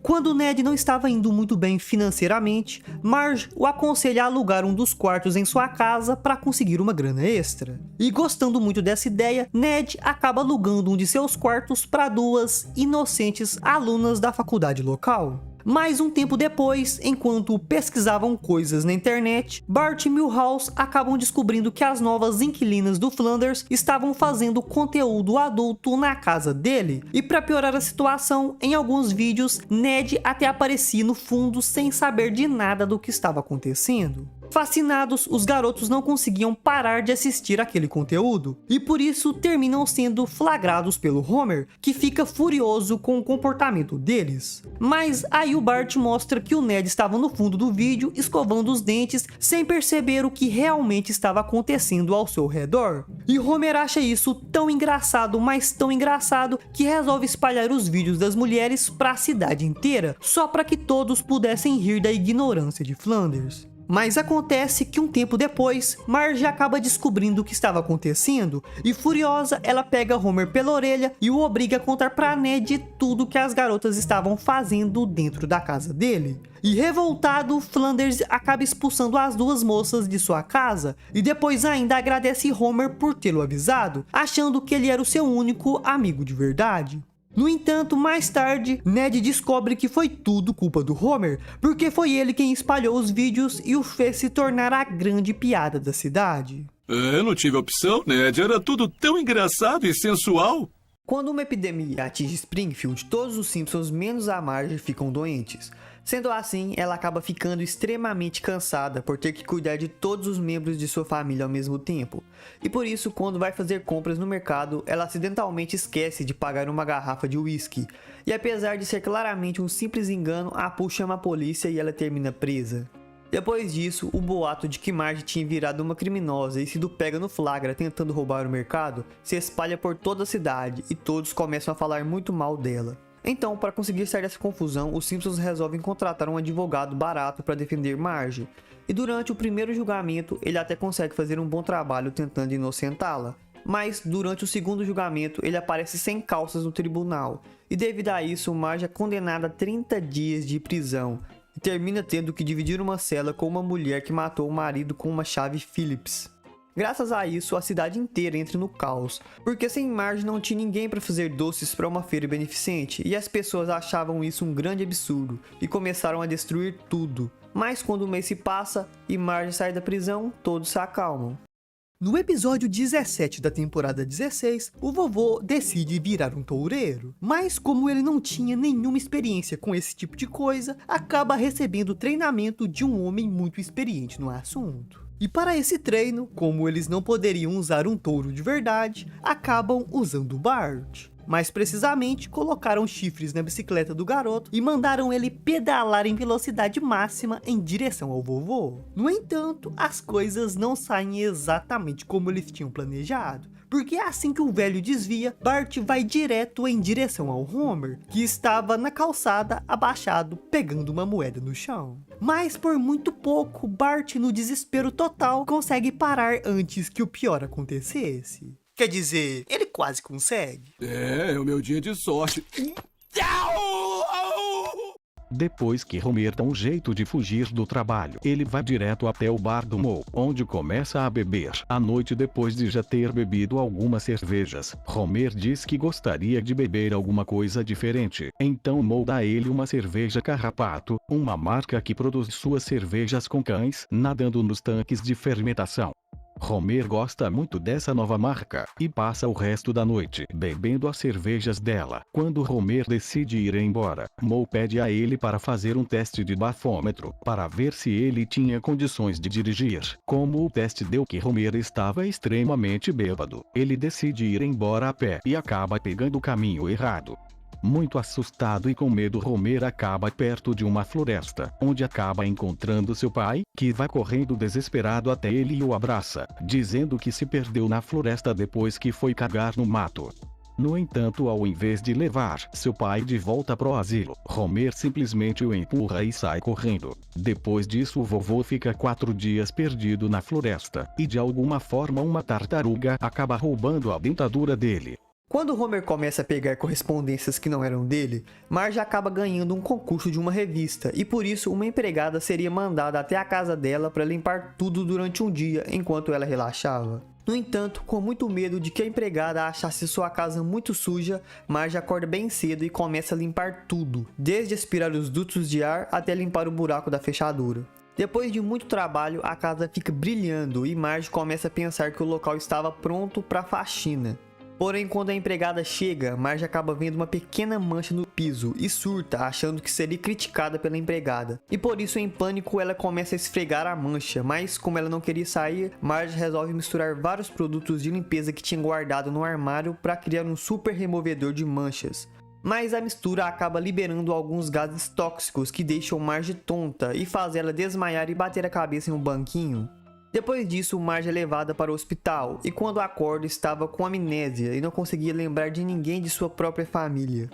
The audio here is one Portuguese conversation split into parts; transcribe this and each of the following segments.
Quando Ned não estava indo muito bem financeiramente, Marge o aconselha a alugar um dos quartos em sua casa para conseguir uma grana extra. E gostando muito dessa ideia, Ned acaba alugando um de seus quartos para duas inocentes alunas da faculdade local. Mas um tempo depois, enquanto pesquisavam coisas na internet, Bart e Milhouse acabam descobrindo que as novas inquilinas do Flanders estavam fazendo conteúdo adulto na casa dele. E para piorar a situação, em alguns vídeos, Ned até aparecia no fundo sem saber de nada do que estava acontecendo. Fascinados, os garotos não conseguiam parar de assistir aquele conteúdo, e por isso terminam sendo flagrados pelo Homer, que fica furioso com o comportamento deles. Mas aí o Bart mostra que o Ned estava no fundo do vídeo escovando os dentes sem perceber o que realmente estava acontecendo ao seu redor. E Homer acha isso tão engraçado, mas tão engraçado, que resolve espalhar os vídeos das mulheres para a cidade inteira, só para que todos pudessem rir da ignorância de Flanders. Mas acontece que um tempo depois, Marge acaba descobrindo o que estava acontecendo e furiosa, ela pega Homer pela orelha e o obriga a contar para Ned tudo que as garotas estavam fazendo dentro da casa dele. E revoltado, Flanders acaba expulsando as duas moças de sua casa e depois ainda agradece Homer por tê-lo avisado, achando que ele era o seu único amigo de verdade. No entanto, mais tarde, Ned descobre que foi tudo culpa do Homer, porque foi ele quem espalhou os vídeos e o fez se tornar a grande piada da cidade. Eu não tive opção, Ned. Era tudo tão engraçado e sensual. Quando uma epidemia atinge Springfield, todos os Simpsons menos a Marge ficam doentes. Sendo assim, ela acaba ficando extremamente cansada por ter que cuidar de todos os membros de sua família ao mesmo tempo. E por isso, quando vai fazer compras no mercado, ela acidentalmente esquece de pagar uma garrafa de uísque. E apesar de ser claramente um simples engano, Apu chama a polícia e ela termina presa. Depois disso, o boato de que Marge tinha virado uma criminosa e sido pega no flagra tentando roubar o mercado se espalha por toda a cidade e todos começam a falar muito mal dela. Então, para conseguir sair dessa confusão, os Simpsons resolvem contratar um advogado barato para defender Marge. E durante o primeiro julgamento, ele até consegue fazer um bom trabalho tentando inocentá-la. Mas durante o segundo julgamento, ele aparece sem calças no tribunal. E devido a isso, Marge é condenada a 30 dias de prisão. E termina tendo que dividir uma cela com uma mulher que matou o marido com uma chave Phillips. Graças a isso, a cidade inteira entra no caos, porque sem Marge não tinha ninguém para fazer doces para uma feira beneficente, e as pessoas achavam isso um grande absurdo, e começaram a destruir tudo. Mas quando o mês se passa e Marge sai da prisão, todos se acalmam. No episódio 17 da temporada 16, o vovô decide virar um toureiro, mas como ele não tinha nenhuma experiência com esse tipo de coisa, acaba recebendo treinamento de um homem muito experiente no assunto. E para esse treino, como eles não poderiam usar um touro de verdade, acabam usando o Bart. Mais precisamente, colocaram chifres na bicicleta do garoto e mandaram ele pedalar em velocidade máxima em direção ao vovô. No entanto, as coisas não saem exatamente como eles tinham planejado, porque assim que o velho desvia, Bart vai direto em direção ao Homer, que estava na calçada abaixado pegando uma moeda no chão. Mas por muito pouco, Bart, no desespero total, consegue parar antes que o pior acontecesse. Quer dizer, ele quase consegue. É o meu dia de sorte. Depois que Homer dá um jeito de fugir do trabalho, ele vai direto até o bar do Moe, onde começa a beber. À noite, depois de já ter bebido algumas cervejas, Homer diz que gostaria de beber alguma coisa diferente. Então Moe dá a ele uma cerveja Carrapato, uma marca que produz suas cervejas com cães nadando nos tanques de fermentação. Homer gosta muito dessa nova marca, e passa o resto da noite bebendo as cervejas dela. Quando Homer decide ir embora, Moe pede a ele para fazer um teste de bafômetro, para ver se ele tinha condições de dirigir. Como o teste deu que Homer estava extremamente bêbado, ele decide ir embora a pé, e acaba pegando o caminho errado. Muito assustado e com medo, Homer acaba perto de uma floresta, onde acaba encontrando seu pai, que vai correndo desesperado até ele e o abraça, dizendo que se perdeu na floresta depois que foi cagar no mato. No entanto, ao invés de levar seu pai de volta pro asilo, Homer simplesmente o empurra e sai correndo. Depois disso, o vovô fica 4 dias perdido na floresta, e de alguma forma uma tartaruga acaba roubando a dentadura dele. Quando Homer começa a pegar correspondências que não eram dele, Marge acaba ganhando um concurso de uma revista e por isso uma empregada seria mandada até a casa dela para limpar tudo durante um dia enquanto ela relaxava. No entanto, com muito medo de que a empregada achasse sua casa muito suja, Marge acorda bem cedo e começa a limpar tudo, desde aspirar os dutos de ar até limpar o buraco da fechadura. Depois de muito trabalho, a casa fica brilhando e Marge começa a pensar que o local estava pronto para a faxina. Porém, quando a empregada chega, Marge acaba vendo uma pequena mancha no piso e surta, achando que seria criticada pela empregada. E por isso, em pânico, ela começa a esfregar a mancha, mas como ela não queria sair, Marge resolve misturar vários produtos de limpeza que tinha guardado no armário para criar um super removedor de manchas. Mas a mistura acaba liberando alguns gases tóxicos que deixam Marge tonta e faz ela desmaiar e bater a cabeça em um banquinho. Depois disso, Marge é levada para o hospital e quando acorda estava com amnésia e não conseguia lembrar de ninguém de sua própria família.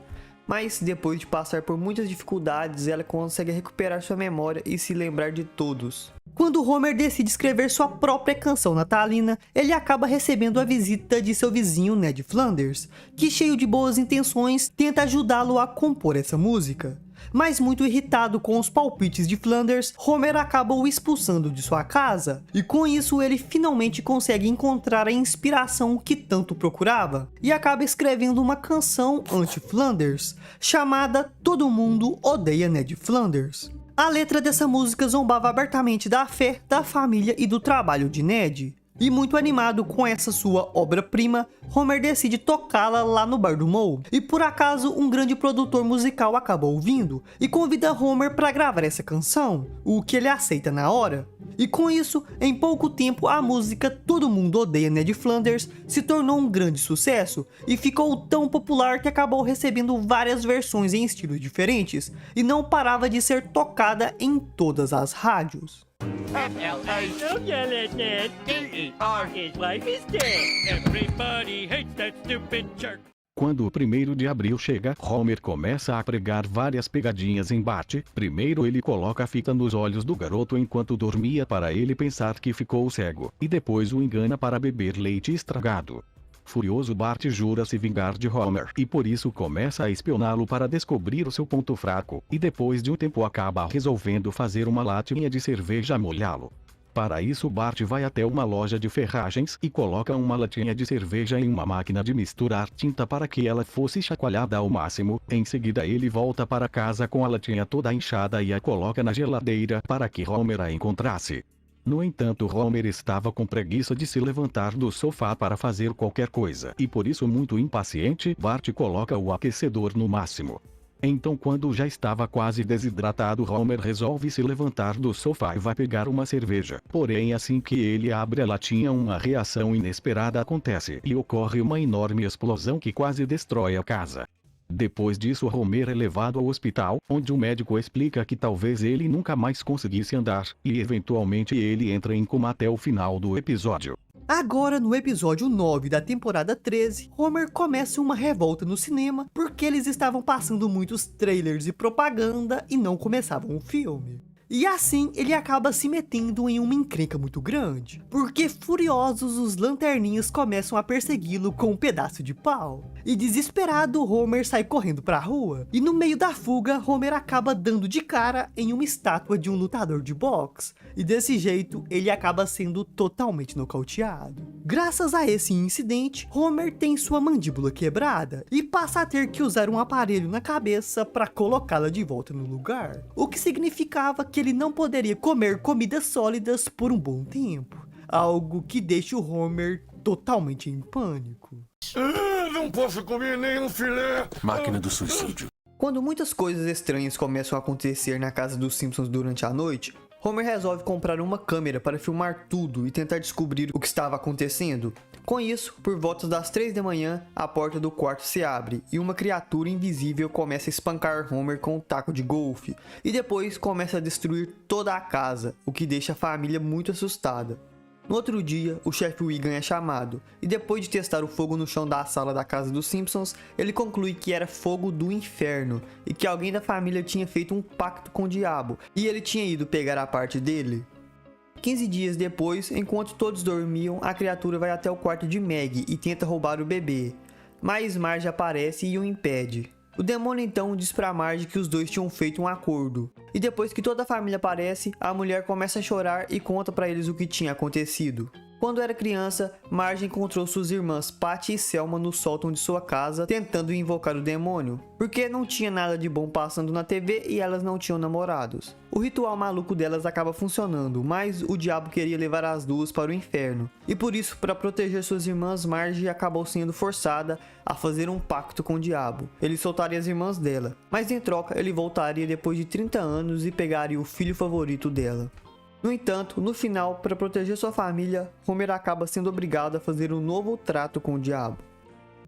Mas depois de passar por muitas dificuldades, ela consegue recuperar sua memória e se lembrar de todos. Quando Homer decide escrever sua própria canção natalina, ele acaba recebendo a visita de seu vizinho Ned Flanders, que cheio de boas intenções tenta ajudá-lo a compor essa música. Mas muito irritado com os palpites de Flanders, Homer acaba o expulsando de sua casa, e com isso ele finalmente consegue encontrar a inspiração que tanto procurava, e acaba escrevendo uma canção anti-Flanders, chamada Todo Mundo Odeia Ned Flanders. A letra dessa música zombava abertamente da fé, da família e do trabalho de Ned. E muito animado com essa sua obra-prima, Homer decide tocá-la lá no bar do Moe. E por acaso um grande produtor musical acaba ouvindo e convida Homer para gravar essa canção, o que ele aceita na hora. E com isso, em pouco tempo a música Todo Mundo Odeia Ned Flanders se tornou um grande sucesso e ficou tão popular que acabou recebendo várias versões em estilos diferentes e não parava de ser tocada em todas as rádios. Don't yell at Ned. E-E-R. His wife is dead. Everybody hates that stupid jerk. Quando o 1º de abril chega, Homer começa a pregar várias pegadinhas em Bart. Primeiro ele coloca a fita nos olhos do garoto enquanto dormia para ele pensar que ficou cego, e depois o engana para beber leite estragado. Furioso, Bart jura se vingar de Homer e por isso começa a espioná-lo para descobrir o seu ponto fraco, e depois de um tempo acaba resolvendo fazer uma latinha de cerveja molhá-lo. Para isso, Bart vai até uma loja de ferragens e coloca uma latinha de cerveja em uma máquina de misturar tinta para que ela fosse chacoalhada ao máximo. Em seguida ele volta para casa com a latinha toda inchada e a coloca na geladeira para que Homer a encontrasse. No entanto, Homer estava com preguiça de se levantar do sofá para fazer qualquer coisa, e por isso, muito impaciente, Bart coloca o aquecedor no máximo. Então, quando já estava quase desidratado, Homer resolve se levantar do sofá e vai pegar uma cerveja. Porém, assim que ele abre a latinha, uma reação inesperada acontece e ocorre uma enorme explosão que quase destrói a casa. Depois disso, Homer é levado ao hospital, onde o médico explica que talvez ele nunca mais conseguisse andar, e eventualmente ele entra em coma até o final do episódio. Agora, no episódio 9 da temporada 13, Homer começa uma revolta no cinema porque eles estavam passando muitos trailers e propaganda e não começavam o filme. E assim ele acaba se metendo em uma encrenca muito grande, porque furiosos os lanterninhas começam a persegui-lo com um pedaço de pau. E desesperado, Homer sai correndo pra rua, e no meio da fuga, Homer acaba dando de cara em uma estátua de um lutador de boxe, e desse jeito ele acaba sendo totalmente nocauteado. Graças a esse incidente, Homer tem sua mandíbula quebrada, e passa a ter que usar um aparelho na cabeça para colocá-la de volta no lugar, o que significava que ele não poderia comer comidas sólidas por um bom tempo, algo que deixa o Homer totalmente em pânico. Não posso comer nenhum filé. Máquina do suicídio. Quando muitas coisas estranhas começam a acontecer na casa dos Simpsons durante a noite, Homer resolve comprar uma câmera para filmar tudo e tentar descobrir o que estava acontecendo. Com isso, por volta das 3 da manhã, a porta do quarto se abre e uma criatura invisível começa a espancar Homer com um taco de golfe e depois começa a destruir toda a casa, o que deixa a família muito assustada. No outro dia, o chefe Wiggum é chamado, e depois de testar o fogo no chão da sala da casa dos Simpsons, ele conclui que era fogo do inferno, e que alguém da família tinha feito um pacto com o diabo, e ele tinha ido pegar a parte dele. 15 dias depois, enquanto todos dormiam, a criatura vai até o quarto de Maggie e tenta roubar o bebê. mas Marge aparece e o impede. O demônio então diz pra Marge que os dois tinham feito um acordo. E depois que toda a família aparece, a mulher começa a chorar e conta pra eles o que tinha acontecido. Quando era criança, Marge encontrou suas irmãs Patty e Selma no sótão de sua casa tentando invocar o demônio, porque não tinha nada de bom passando na TV e elas não tinham namorados. O ritual maluco delas acaba funcionando, mas o diabo queria levar as duas para o inferno. E por isso, para proteger suas irmãs, Marge acabou sendo forçada a fazer um pacto com o diabo. Ele soltaria as irmãs dela, mas em troca ele voltaria depois de 30 anos e pegaria o filho favorito dela. No entanto, no final, para proteger sua família, Homer acaba sendo obrigado a fazer um novo trato com o diabo.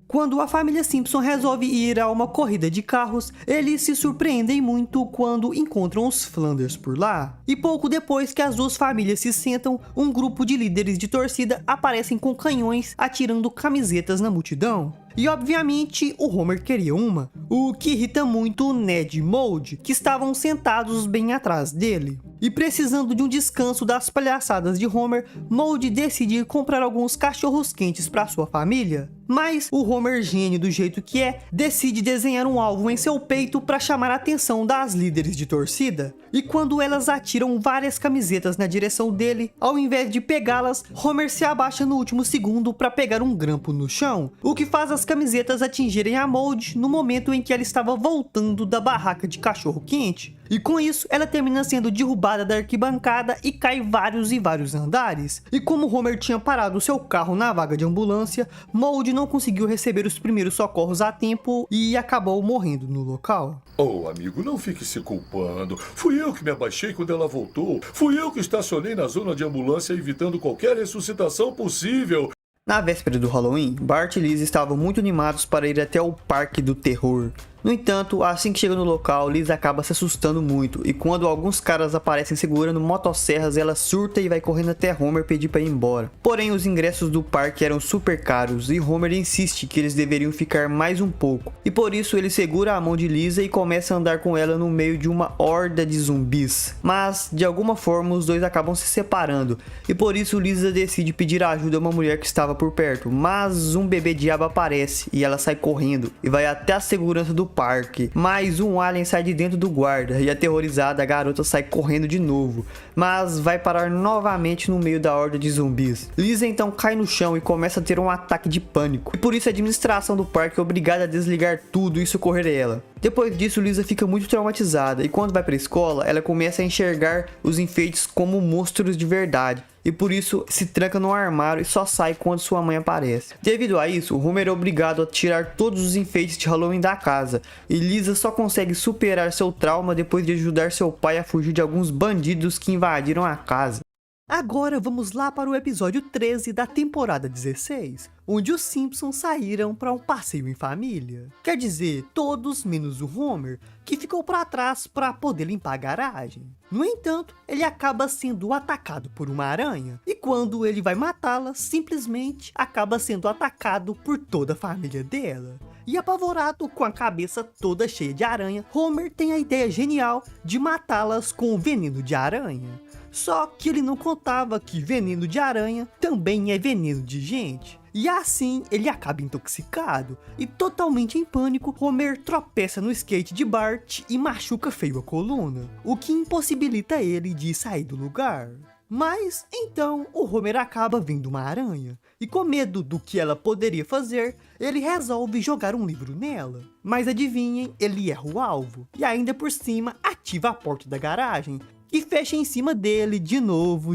Quando a família Simpson resolve ir a uma corrida de carros, eles se surpreendem muito quando encontram os Flanders por lá. E pouco depois que as duas famílias se sentam, um grupo de líderes de torcida aparecem com canhões atirando camisetas na multidão. E obviamente o Homer queria uma, o que irrita muito o Ned e Mold, que estavam sentados bem atrás dele. E precisando de um descanso das palhaçadas de Homer, Mold decide ir comprar alguns cachorros quentes para sua família. Mas o Homer, gênio do jeito que é, decide desenhar um alvo em seu peito para chamar a atenção das líderes de torcida. E quando elas atiram várias camisetas na direção dele, ao invés de pegá-las, Homer se abaixa no último segundo para pegar um grampo no chão, o que faz as camisetas atingirem a Mold no momento em que ela estava voltando da barraca de cachorro quente. E com isso, ela termina sendo derrubada da arquibancada e cai vários e vários andares. E como Homer tinha parado seu carro na vaga de ambulância, Mold não conseguiu receber os primeiros socorros a tempo e acabou morrendo no local. Oh, amigo, não fique se culpando. Fui eu que me abaixei quando ela voltou. Fui eu que estacionei na zona de ambulância evitando qualquer ressuscitação possível. Na véspera do Halloween, Bart e Lisa estavam muito animados para ir até o Parque do Terror. No entanto, assim que chega no local, Lisa acaba se assustando muito, e quando alguns caras aparecem segurando motosserras, ela surta e vai correndo até Homer pedir para ir embora. Porém, os ingressos do parque eram super caros, e Homer insiste que eles deveriam ficar mais um pouco. E por isso ele segura a mão de Lisa e começa a andar com ela no meio de uma horda de zumbis. Mas, de alguma forma, os dois acabam se separando, e por isso Lisa decide pedir ajuda a uma mulher que estava por perto. Mas um bebê diabo aparece, e ela sai correndo, e vai até a segurança do parque, mas um alien sai de dentro do guarda e aterrorizada a garota sai correndo de novo, mas vai parar novamente no meio da horda de zumbis. Lisa então cai no chão e começa a ter um ataque de pânico, e por isso a administração do parque é obrigada a desligar tudo e socorrer ela. Depois disso, Lisa fica muito traumatizada e quando vai para a escola, ela começa a enxergar os enfeites como monstros de verdade. E por isso se tranca no armário e só sai quando sua mãe aparece. Devido a isso, Homer é obrigado a tirar todos os enfeites de Halloween da casa. E Lisa só consegue superar seu trauma depois de ajudar seu pai a fugir de alguns bandidos que invadiram a casa. Agora vamos lá para o episódio 13 da temporada 16, onde os Simpsons saíram para um passeio em família. Quer dizer, todos menos o Homer, que ficou para trás para poder limpar a garagem. No entanto, ele acaba sendo atacado por uma aranha, e quando ele vai matá-la, simplesmente acaba sendo atacado por toda a família dela. E apavorado, com a cabeça toda cheia de aranha, Homer tem a ideia genial de matá-las com o veneno de aranha. Só que ele não contava que veneno de aranha também é veneno de gente. E assim ele acaba intoxicado. E totalmente em pânico, Homer tropeça no skate de Bart e machuca feio a coluna, o que impossibilita ele de sair do lugar. Mas então o Homer acaba vendo uma aranha, e com medo do que ela poderia fazer, ele resolve jogar um livro nela. Mas adivinhem, ele erra o alvo, e ainda por cima ativa a porta da garagem, que fecha em cima dele de novo.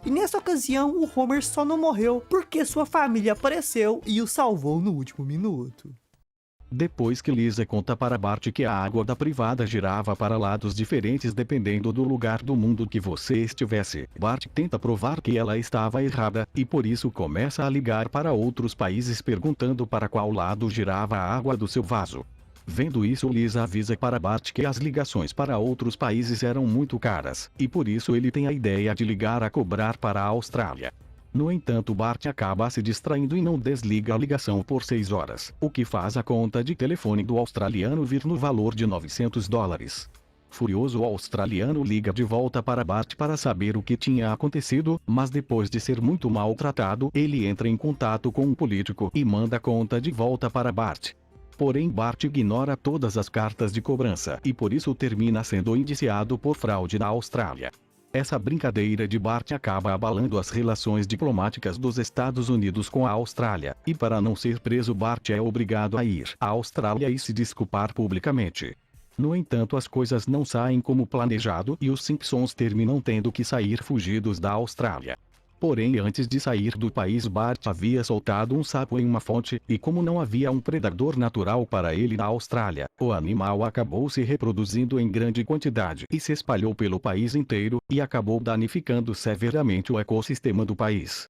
E nessa ocasião o Homer só não morreu porque sua família apareceu e o salvou no último minuto. Depois que Lisa conta para Bart que a água da privada girava para lados diferentes dependendo do lugar do mundo que você estivesse, Bart tenta provar que ela estava errada, e por isso começa a ligar para outros países perguntando para qual lado girava a água do seu vaso. Vendo isso, Lisa avisa para Bart que as ligações para outros países eram muito caras, e por isso ele tem a ideia de ligar a cobrar para a Austrália. No entanto, Bart acaba se distraindo e não desliga a ligação por 6 horas, o que faz a conta de telefone do australiano vir no valor de $900. Furioso, o australiano liga de volta para Bart para saber o que tinha acontecido, mas depois de ser muito maltratado, ele entra em contato com um político e manda a conta de volta para Bart. Porém, Bart ignora todas as cartas de cobrança e por isso termina sendo indiciado por fraude na Austrália. Essa brincadeira de Bart acaba abalando as relações diplomáticas dos Estados Unidos com a Austrália, e para não ser preso, Bart é obrigado a ir à Austrália e se desculpar publicamente. No entanto, as coisas não saem como planejado e os Simpsons terminam tendo que sair fugidos da Austrália. Porém, antes de sair do país, Bart havia soltado um sapo em uma fonte, e como não havia um predador natural para ele na Austrália, o animal acabou se reproduzindo em grande quantidade e se espalhou pelo país inteiro, e acabou danificando severamente o ecossistema do país.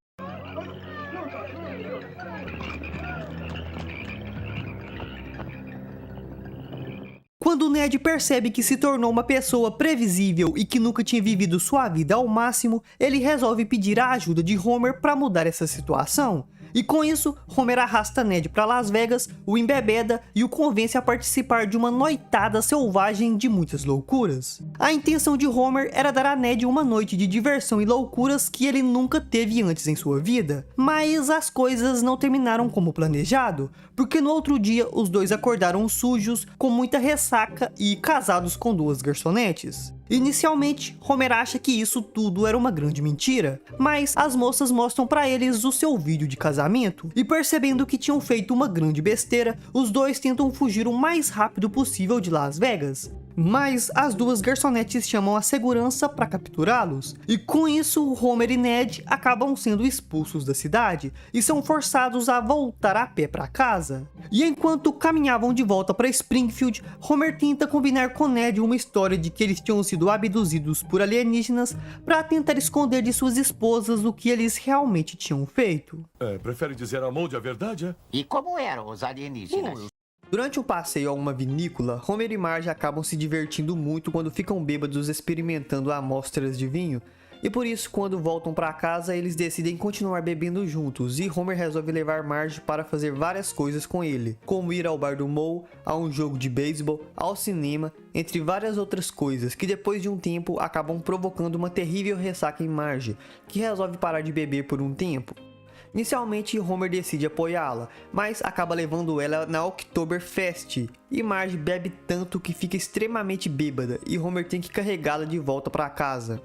Quando Ned percebe que se tornou uma pessoa previsível e que nunca tinha vivido sua vida ao máximo, ele resolve pedir a ajuda de Homer para mudar essa situação. E com isso, Homer arrasta Ned para Las Vegas, o embebeda e o convence a participar de uma noitada selvagem de muitas loucuras. A intenção de Homer era dar a Ned uma noite de diversão e loucuras que ele nunca teve antes em sua vida. Mas as coisas não terminaram como planejado, porque no outro dia os dois acordaram sujos, com muita ressaca e casados com duas garçonetes. Inicialmente, Homer acha que isso tudo era uma grande mentira, mas as moças mostram para eles o seu vídeo de casamento, e percebendo que tinham feito uma grande besteira, os dois tentam fugir o mais rápido possível de Las Vegas. Mas as duas garçonetes chamam a segurança para capturá-los, e com isso Homer e Ned acabam sendo expulsos da cidade e são forçados a voltar a pé para casa. E enquanto caminhavam de volta para Springfield, Homer tenta combinar com Ned uma história de que eles tinham sido abduzidos por alienígenas para tentar esconder de suas esposas o que eles realmente tinham feito. Prefere dizer a Molde a verdade, é? E como eram os alienígenas? Durante um passeio a uma vinícola, Homer e Marge acabam se divertindo muito quando ficam bêbados experimentando amostras de vinho, e por isso, quando voltam para casa, eles decidem continuar bebendo juntos, e Homer resolve levar Marge para fazer várias coisas com ele, como ir ao bar do Moe, a um jogo de beisebol, ao cinema, entre várias outras coisas, que depois de um tempo acabam provocando uma terrível ressaca em Marge, que resolve parar de beber por um tempo. Inicialmente, Homer decide apoiá-la, mas acaba levando ela na Oktoberfest, e Marge bebe tanto que fica extremamente bêbada, e Homer tem que carregá-la de volta para casa.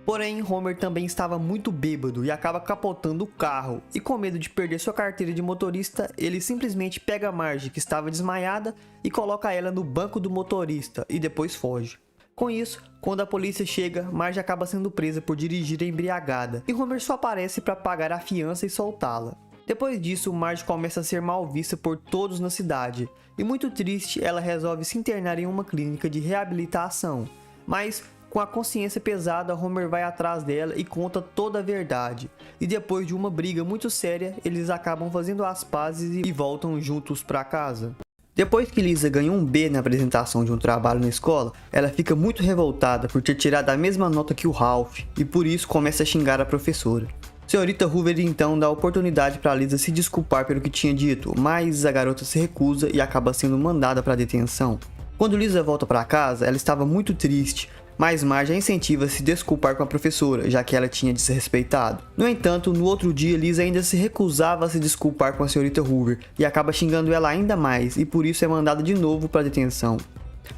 Porém, Homer também estava muito bêbado e acaba capotando o carro, e com medo de perder sua carteira de motorista, ele simplesmente pega Marge, que estava desmaiada, e coloca ela no banco do motorista, e depois foge. Com isso, quando a polícia chega, Marge acaba sendo presa por dirigir embriagada, e Homer só aparece para pagar a fiança e soltá-la. Depois disso, Marge começa a ser mal vista por todos na cidade, e muito triste, ela resolve se internar em uma clínica de reabilitação. Mas, com a consciência pesada, Homer vai atrás dela e conta toda a verdade. E depois de uma briga muito séria, eles acabam fazendo as pazes e voltam juntos para casa. Depois que Lisa ganha um B na apresentação de um trabalho na escola, ela fica muito revoltada por ter tirado a mesma nota que o Ralph, e por isso começa a xingar a professora. Senhorita Hoover então dá a oportunidade para Lisa se desculpar pelo que tinha dito, mas a garota se recusa e acaba sendo mandada para detenção. Quando Lisa volta para casa, ela estava muito triste, mas Marge a incentiva a se desculpar com a professora, já que ela tinha desrespeitado. No entanto, no outro dia, Lisa ainda se recusava a se desculpar com a senhorita Hoover e acaba xingando ela ainda mais, e por isso é mandada de novo para detenção.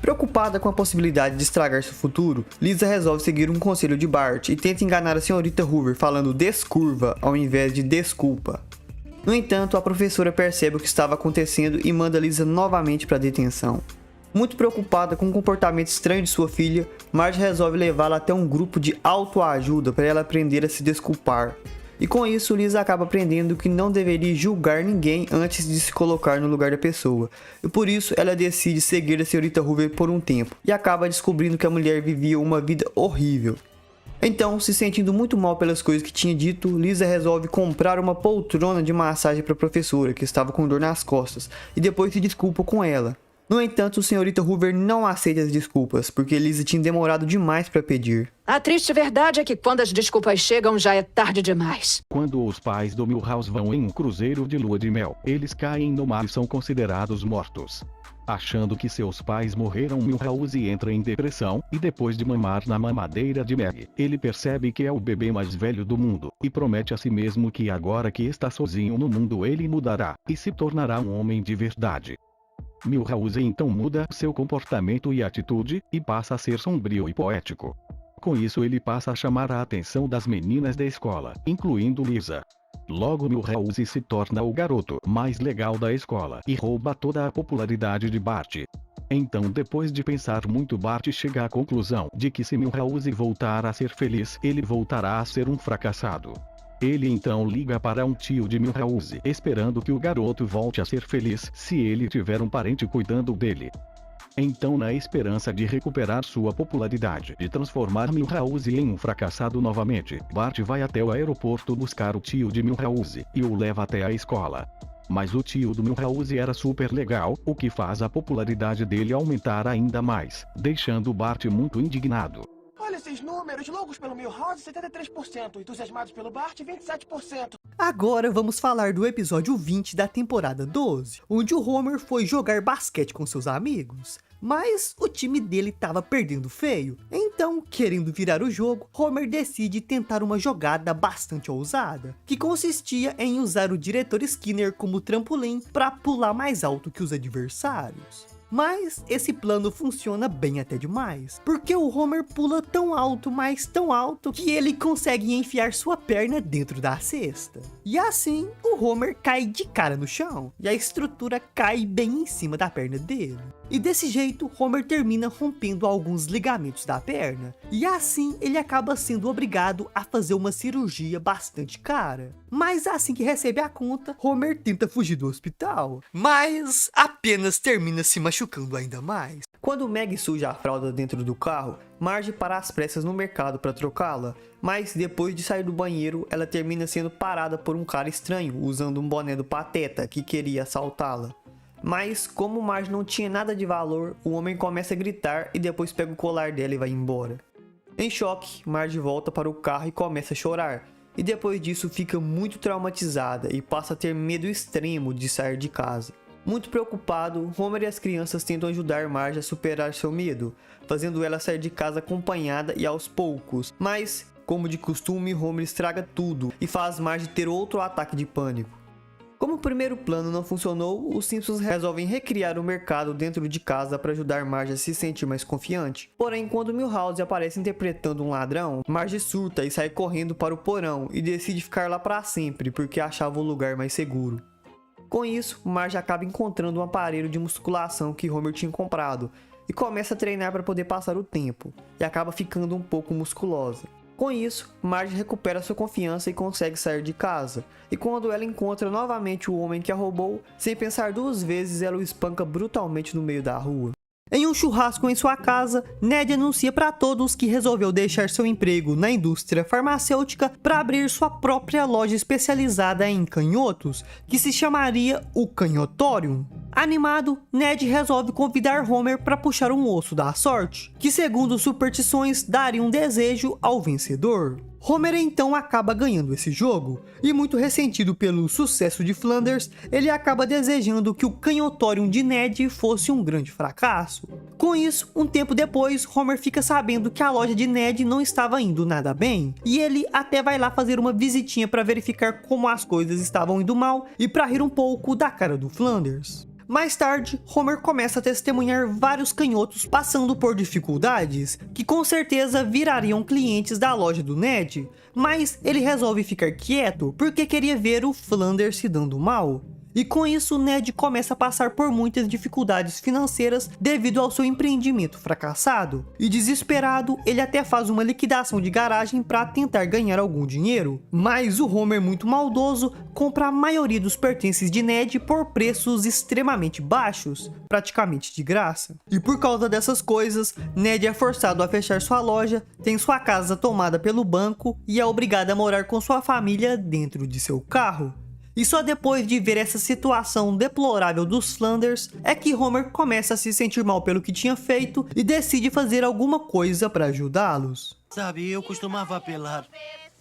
Preocupada com a possibilidade de estragar seu futuro, Lisa resolve seguir um conselho de Bart e tenta enganar a senhorita Hoover falando descurva ao invés de desculpa. No entanto, a professora percebe o que estava acontecendo e manda Lisa novamente para detenção. Muito preocupada com o comportamento estranho de sua filha, Marge resolve levá-la até um grupo de autoajuda para ela aprender a se desculpar. E com isso, Lisa acaba aprendendo que não deveria julgar ninguém antes de se colocar no lugar da pessoa. E por isso, ela decide seguir a senhorita Hoover por um tempo, e acaba descobrindo que a mulher vivia uma vida horrível. Então, se sentindo muito mal pelas coisas que tinha dito, Lisa resolve comprar uma poltrona de massagem para a professora, que estava com dor nas costas, e depois se desculpa com ela. No entanto, a senhorita Hoover não aceita as desculpas, porque Lisa tinha demorado demais para pedir. A triste verdade é que quando as desculpas chegam já é tarde demais. Quando os pais do Milhouse vão em um cruzeiro de lua de mel, eles caem no mar e são considerados mortos. Achando que seus pais morreram, Milhouse entra em depressão, e depois de mamar na mamadeira de Meg, ele percebe que é o bebê mais velho do mundo, e promete a si mesmo que agora que está sozinho no mundo ele mudará, e se tornará um homem de verdade. Milhouse então muda seu comportamento e atitude, e passa a ser sombrio e poético. Com isso ele passa a chamar a atenção das meninas da escola, incluindo Lisa. Logo Milhouse se torna o garoto mais legal da escola e rouba toda a popularidade de Bart. Então depois de pensar muito, Bart chega à conclusão de que se Milhouse voltar a ser feliz, ele voltará a ser um fracassado. Ele então liga para um tio de Milhouse, esperando que o garoto volte a ser feliz se ele tiver um parente cuidando dele. Então, na esperança de recuperar sua popularidade e transformar Milhouse em um fracassado novamente, Bart vai até o aeroporto buscar o tio de Milhouse e o leva até a escola. Mas o tio do Milhouse era super legal, o que faz a popularidade dele aumentar ainda mais, deixando Bart muito indignado. Olha esses números, loucos pelo Milhouse, 73%, entusiasmados pelo Bart, 27%. Agora vamos falar do episódio 20 da temporada 12, onde o Homer foi jogar basquete com seus amigos. Mas o time dele estava perdendo feio, então, querendo virar o jogo, Homer decide tentar uma jogada bastante ousada, que consistia em usar o diretor Skinner como trampolim para pular mais alto que os adversários. Mas esse plano funciona bem até demais, porque o Homer pula tão alto, mas tão alto, que ele consegue enfiar sua perna dentro da cesta. E assim, o Homer cai de cara no chão, e a estrutura cai bem em cima da perna dele. E desse jeito, Homer termina rompendo alguns ligamentos da perna, e assim ele acaba sendo obrigado a fazer uma cirurgia bastante cara. Mas assim que recebe a conta, Homer tenta fugir do hospital, mas apenas termina se machucando ainda mais. Quando Meg suja a fralda dentro do carro, Marge para às pressas no mercado para trocá-la, mas depois de sair do banheiro, ela termina sendo parada por um cara estranho usando um boné do Pateta que queria assaltá-la. Mas como Marge não tinha nada de valor, o homem começa a gritar e depois pega o colar dela e vai embora. Em choque, Marge volta para o carro e começa a chorar, e depois disso fica muito traumatizada e passa a ter medo extremo de sair de casa. Muito preocupado, Homer e as crianças tentam ajudar Marge a superar seu medo, fazendo ela sair de casa acompanhada e aos poucos, mas, como de costume, Homer estraga tudo e faz Marge ter outro ataque de pânico. Como o primeiro plano não funcionou, os Simpsons resolvem recriar o mercado dentro de casa para ajudar Marge a se sentir mais confiante. Porém, quando Milhouse aparece interpretando um ladrão, Marge surta e sai correndo para o porão e decide ficar lá para sempre porque achava o lugar mais seguro. Com isso, Marge acaba encontrando um aparelho de musculação que Homer tinha comprado e começa a treinar para poder passar o tempo, e acaba ficando um pouco musculosa. Com isso, Marge recupera sua confiança e consegue sair de casa, e quando ela encontra novamente o homem que a roubou, sem pensar duas vezes ela o espanca brutalmente no meio da rua. Em um churrasco em sua casa, Ned anuncia para todos que resolveu deixar seu emprego na indústria farmacêutica para abrir sua própria loja especializada em canhotos, que se chamaria o Canhotorium. Animado, Ned resolve convidar Homer para puxar um osso da sorte, que segundo superstições daria um desejo ao vencedor. Homer então acaba ganhando esse jogo, e muito ressentido pelo sucesso de Flanders, ele acaba desejando que o Canhotorium de Ned fosse um grande fracasso. Com isso, um tempo depois, Homer fica sabendo que a loja de Ned não estava indo nada bem, e ele até vai lá fazer uma visitinha para verificar como as coisas estavam indo mal e para rir um pouco da cara do Flanders. Mais tarde, Homer começa a testemunhar vários canhotos passando por dificuldades, que com certeza virariam clientes da loja do Ned, mas ele resolve ficar quieto porque queria ver o Flanders se dando mal. E com isso, Ned começa a passar por muitas dificuldades financeiras devido ao seu empreendimento fracassado. E desesperado, ele até faz uma liquidação de garagem para tentar ganhar algum dinheiro. Mas o Homer, muito maldoso, compra a maioria dos pertences de Ned por preços extremamente baixos, praticamente de graça. E por causa dessas coisas, Ned é forçado a fechar sua loja, tem sua casa tomada pelo banco e é obrigado a morar com sua família dentro de seu carro. E só depois de ver essa situação deplorável dos Flanders é que Homer começa a se sentir mal pelo que tinha feito e decide fazer alguma coisa para ajudá-los. Sabe, eu costumava apelar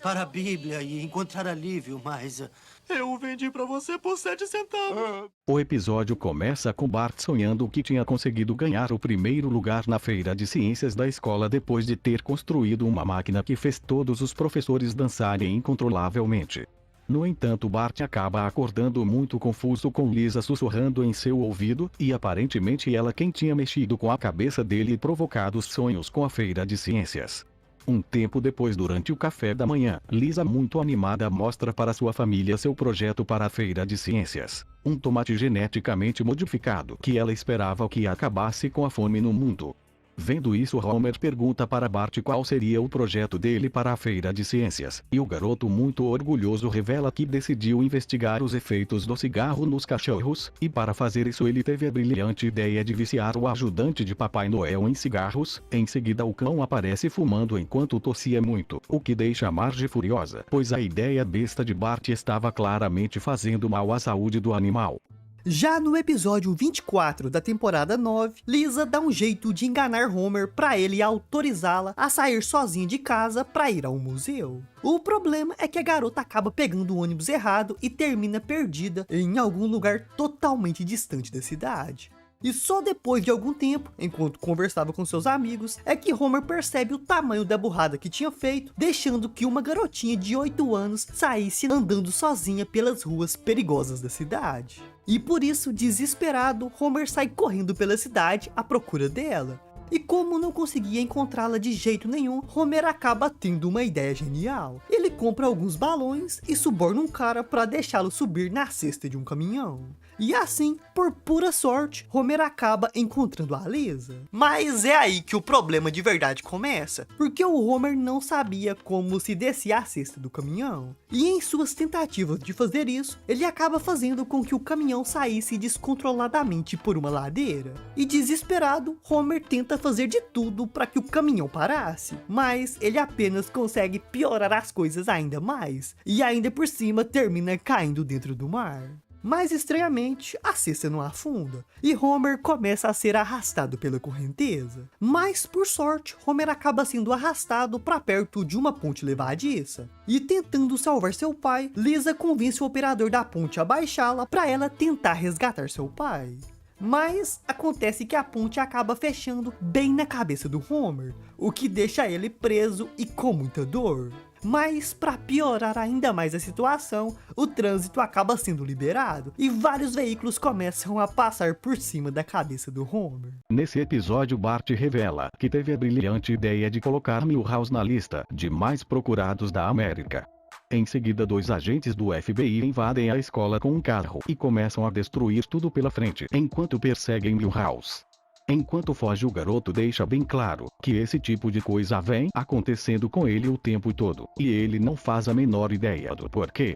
para a Bíblia e encontrar alívio, mas eu vendi para você por 7 centavos. O episódio começa com Bart sonhando que tinha conseguido ganhar o primeiro lugar na feira de ciências da escola depois de ter construído uma máquina que fez todos os professores dançarem incontrolavelmente. No entanto, Bart acaba acordando muito confuso com Lisa sussurrando em seu ouvido, e aparentemente ela quem tinha mexido com a cabeça dele e provocado os sonhos com a feira de ciências. Um tempo depois, durante o café da manhã, Lisa, muito animada, mostra para sua família seu projeto para a feira de ciências. Um tomate geneticamente modificado que ela esperava que acabasse com a fome no mundo. Vendo isso, Homer pergunta para Bart qual seria o projeto dele para a feira de ciências, e o garoto, muito orgulhoso, revela que decidiu investigar os efeitos do cigarro nos cachorros, e para fazer isso ele teve a brilhante ideia de viciar o ajudante de Papai Noel em cigarros. Em seguida, o cão aparece fumando enquanto tossia muito, o que deixa Marge furiosa, pois a ideia besta de Bart estava claramente fazendo mal à saúde do animal. Já no episódio 24 da temporada 9, Lisa dá um jeito de enganar Homer para ele autorizá-la a sair sozinha de casa para ir ao museu. O problema é que a garota acaba pegando o ônibus errado e termina perdida em algum lugar totalmente distante da cidade. E só depois de algum tempo, enquanto conversava com seus amigos, é que Homer percebe o tamanho da burrada que tinha feito, deixando que uma garotinha de 8 anos saísse andando sozinha pelas ruas perigosas da cidade. E por isso, desesperado, Homer sai correndo pela cidade à procura dela. E como não conseguia encontrá-la de jeito nenhum, Homer acaba tendo uma ideia genial. Ele compra alguns balões e suborna um cara para deixá-lo subir na cesta de um caminhão. E assim, por pura sorte, Homer acaba encontrando a Lisa. Mas é aí que o problema de verdade começa, porque o Homer não sabia como se descia a cesta do caminhão. E em suas tentativas de fazer isso, ele acaba fazendo com que o caminhão saísse descontroladamente por uma ladeira. E desesperado, Homer tenta fazer de tudo para que o caminhão parasse, mas ele apenas consegue piorar as coisas ainda mais, e ainda por cima termina caindo dentro do mar. Mas estranhamente, a cesta não afunda, e Homer começa a ser arrastado pela correnteza. Mas por sorte, Homer acaba sendo arrastado para perto de uma ponte levadiça. E tentando salvar seu pai, Lisa convence o operador da ponte a baixá-la para ela tentar resgatar seu pai. Mas acontece que a ponte acaba fechando bem na cabeça do Homer, o que deixa ele preso e com muita dor. Mas para piorar ainda mais a situação, o trânsito acaba sendo liberado e vários veículos começam a passar por cima da cabeça do Homer. Nesse episódio, Bart revela que teve a brilhante ideia de colocar Milhouse na lista de mais procurados da América. Em seguida, 2 agentes do FBI invadem a escola com um carro e começam a destruir tudo pela frente enquanto perseguem Milhouse. Enquanto foge, o garoto deixa bem claro que esse tipo de coisa vem acontecendo com ele o tempo todo, e ele não faz a menor ideia do porquê.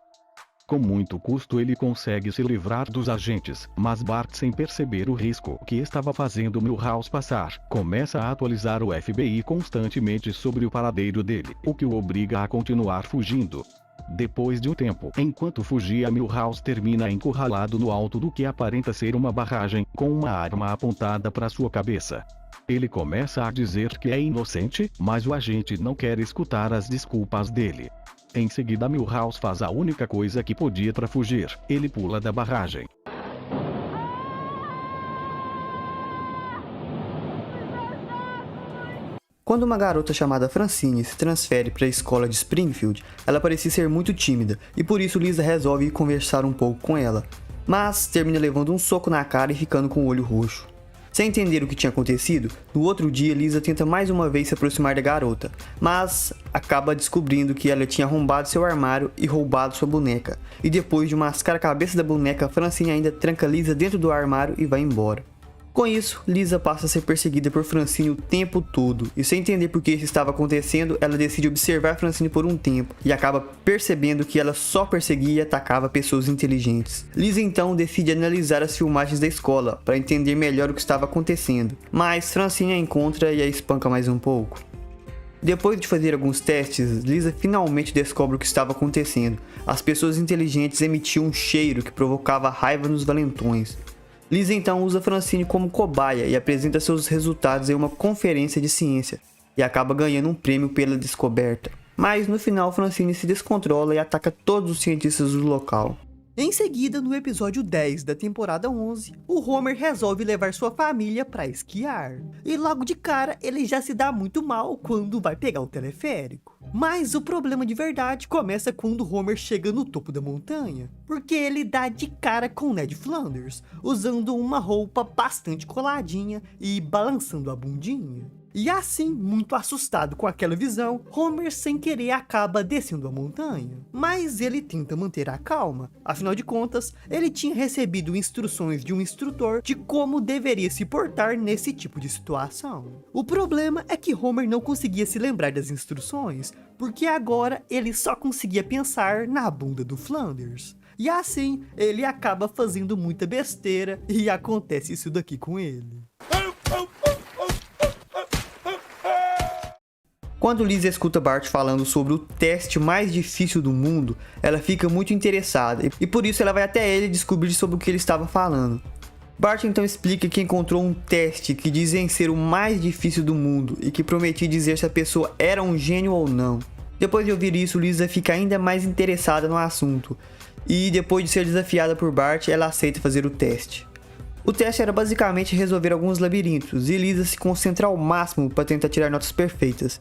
Com muito custo ele consegue se livrar dos agentes, mas Bart, sem perceber o risco que estava fazendo Milhouse passar, começa a atualizar o FBI constantemente sobre o paradeiro dele, o que o obriga a continuar fugindo. Depois de um tempo, enquanto fugia, Milhouse termina encurralado no alto do que aparenta ser uma barragem, com uma arma apontada para sua cabeça. Ele começa a dizer que é inocente, mas o agente não quer escutar as desculpas dele. Em seguida, Milhouse faz a única coisa que podia para fugir: ele pula da barragem. Quando uma garota chamada Francine se transfere para a escola de Springfield, ela parecia ser muito tímida, e por isso Lisa resolve conversar um pouco com ela, mas termina levando um soco na cara e ficando com o olho roxo. Sem entender o que tinha acontecido, no outro dia Lisa tenta mais uma vez se aproximar da garota, mas acaba descobrindo que ela tinha arrombado seu armário e roubado sua boneca, e depois de mascar a cabeça da boneca, Francine ainda tranca Lisa dentro do armário e vai embora. Com isso, Lisa passa a ser perseguida por Francine o tempo todo, e sem entender por que isso estava acontecendo, ela decide observar Francine por um tempo, e acaba percebendo que ela só perseguia e atacava pessoas inteligentes. Lisa então decide analisar as filmagens da escola, para entender melhor o que estava acontecendo, mas Francine a encontra e a espanca mais um pouco. Depois de fazer alguns testes, Lisa finalmente descobre o que estava acontecendo. As pessoas inteligentes emitiam um cheiro que provocava raiva nos valentões. Lisa então usa Francine como cobaia e apresenta seus resultados em uma conferência de ciência, e acaba ganhando um prêmio pela descoberta. Mas no final, Francine se descontrola e ataca todos os cientistas do local. Em seguida, no episódio 10 da temporada 11, o Homer resolve levar sua família para esquiar. E logo de cara, ele já se dá muito mal quando vai pegar o teleférico. Mas o problema de verdade começa quando Homer chega no topo da montanha, porque ele dá de cara com Ned Flanders, usando uma roupa bastante coladinha e balançando a bundinha. E assim, muito assustado com aquela visão, Homer sem querer acaba descendo a montanha. Mas ele tenta manter a calma, afinal de contas, ele tinha recebido instruções de um instrutor de como deveria se portar nesse tipo de situação. O problema é que Homer não conseguia se lembrar das instruções, porque agora ele só conseguia pensar na bunda do Flanders. E assim, ele acaba fazendo muita besteira e acontece isso daqui com ele. Quando Lisa escuta Bart falando sobre o teste mais difícil do mundo, ela fica muito interessada e por isso ela vai até ele descobrir sobre o que ele estava falando. Bart então explica que encontrou um teste que dizem ser o mais difícil do mundo e que prometia dizer se a pessoa era um gênio ou não. Depois de ouvir isso, Lisa fica ainda mais interessada no assunto e depois de ser desafiada por Bart, ela aceita fazer o teste. O teste era basicamente resolver alguns labirintos e Lisa se concentra ao máximo para tentar tirar notas perfeitas.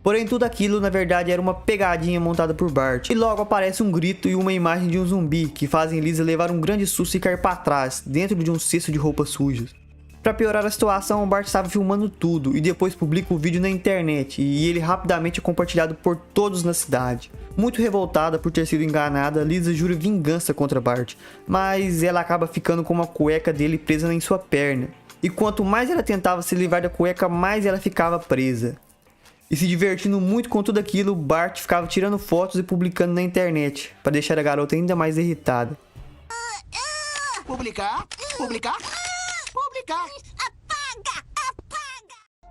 Porém, tudo aquilo na verdade era uma pegadinha montada por Bart. E logo aparece um grito e uma imagem de um zumbi que fazem Lisa levar um grande susto e cair para trás, dentro de um cesto de roupas sujas. Para piorar a situação, Bart estava filmando tudo e depois publica o vídeo na internet e ele rapidamente é compartilhado por todos na cidade. Muito revoltada por ter sido enganada, Lisa jura vingança contra Bart, mas ela acaba ficando com uma cueca dele presa em sua perna. E quanto mais ela tentava se livrar da cueca, mais ela ficava presa. E se divertindo muito com tudo aquilo, Bart ficava tirando fotos e publicando na internet, para deixar a garota ainda mais irritada. Publicar, publicar, publicar.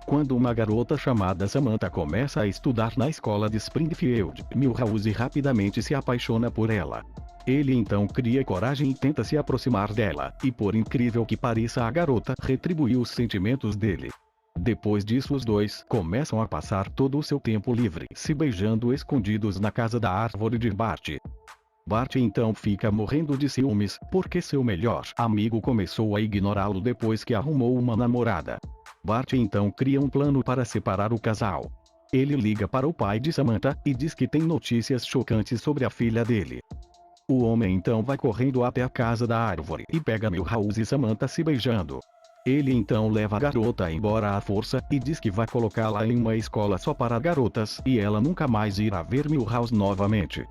Quando uma garota chamada Samantha começa a estudar na escola de Springfield, Milhouse rapidamente se apaixona por ela. Ele então cria coragem e tenta se aproximar dela, e por incrível que pareça a garota retribuiu os sentimentos dele. Depois disso os dois começam a passar todo o seu tempo livre, se beijando escondidos na casa da árvore de Bart. Bart então fica morrendo de ciúmes, porque seu melhor amigo começou a ignorá-lo depois que arrumou uma namorada. Bart então cria um plano para separar o casal. Ele liga para o pai de Samantha e diz que tem notícias chocantes sobre a filha dele. O homem então vai correndo até a casa da árvore e pega Milhouse e Samantha se beijando. Ele então leva a garota embora à força e diz que vai colocá-la em uma escola só para garotas e ela nunca mais irá ver Milhouse novamente.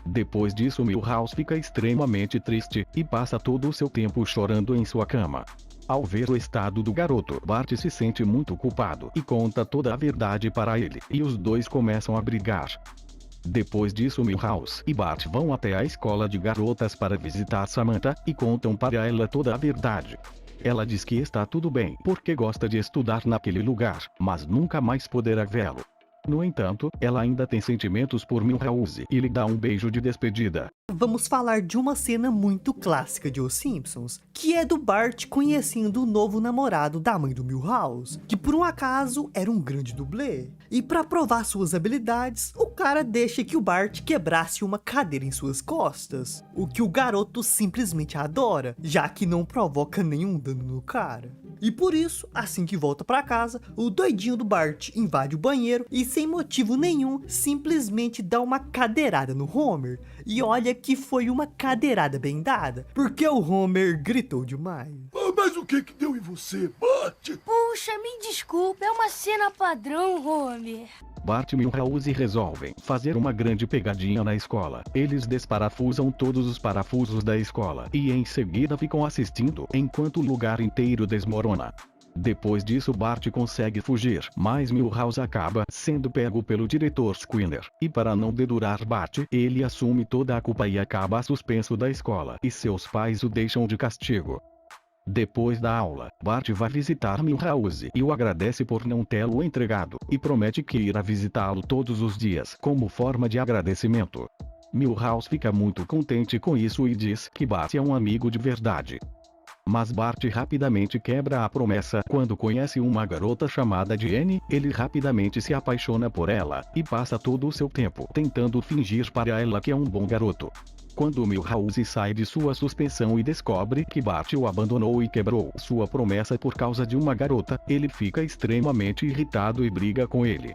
Depois disso Milhouse fica extremamente triste e passa todo o seu tempo chorando em sua cama. Ao ver o estado do garoto, Bart se sente muito culpado e conta toda a verdade para ele, e os dois começam a brigar. Depois disso Milhouse e Bart vão até a escola de garotas para visitar Samantha e contam para ela toda a verdade. Ela diz que está tudo bem porque gosta de estudar naquele lugar, mas nunca mais poderá vê-lo. No entanto, ela ainda tem sentimentos por Milhouse e lhe dá um beijo de despedida. Vamos falar de uma cena muito clássica de Os Simpsons, que é do Bart conhecendo o novo namorado da mãe do Milhouse, que por um acaso era um grande dublê. E para provar suas habilidades, o cara deixa que o Bart quebrasse uma cadeira em suas costas, o que o garoto simplesmente adora, já que não provoca nenhum dano no cara. E por isso, assim que volta para casa, o doidinho do Bart invade o banheiro e sem motivo nenhum, simplesmente dá uma cadeirada no Homer. E olha que foi uma cadeirada bem dada, porque o Homer gritou demais. Mas o que deu em você, Bart? Puxa, me desculpa, é uma cena padrão, Homer. Bart e Milhouse resolvem fazer uma grande pegadinha na escola. Eles desparafusam todos os parafusos da escola e em seguida ficam assistindo enquanto o lugar inteiro desmorona. Depois disso Bart consegue fugir, mas Milhouse acaba sendo pego pelo diretor Skinner, e para não dedurar Bart, ele assume toda a culpa e acaba suspenso da escola, e seus pais o deixam de castigo. Depois da aula, Bart vai visitar Milhouse e o agradece por não tê-lo entregado, e promete que irá visitá-lo todos os dias como forma de agradecimento. Milhouse fica muito contente com isso e diz que Bart é um amigo de verdade. Mas Bart rapidamente quebra a promessa quando conhece uma garota chamada Jenny. Ele rapidamente se apaixona por ela, e passa todo o seu tempo tentando fingir para ela que é um bom garoto. Quando Milhouse sai de sua suspensão e descobre que Bart o abandonou e quebrou sua promessa por causa de uma garota, ele fica extremamente irritado e briga com ele.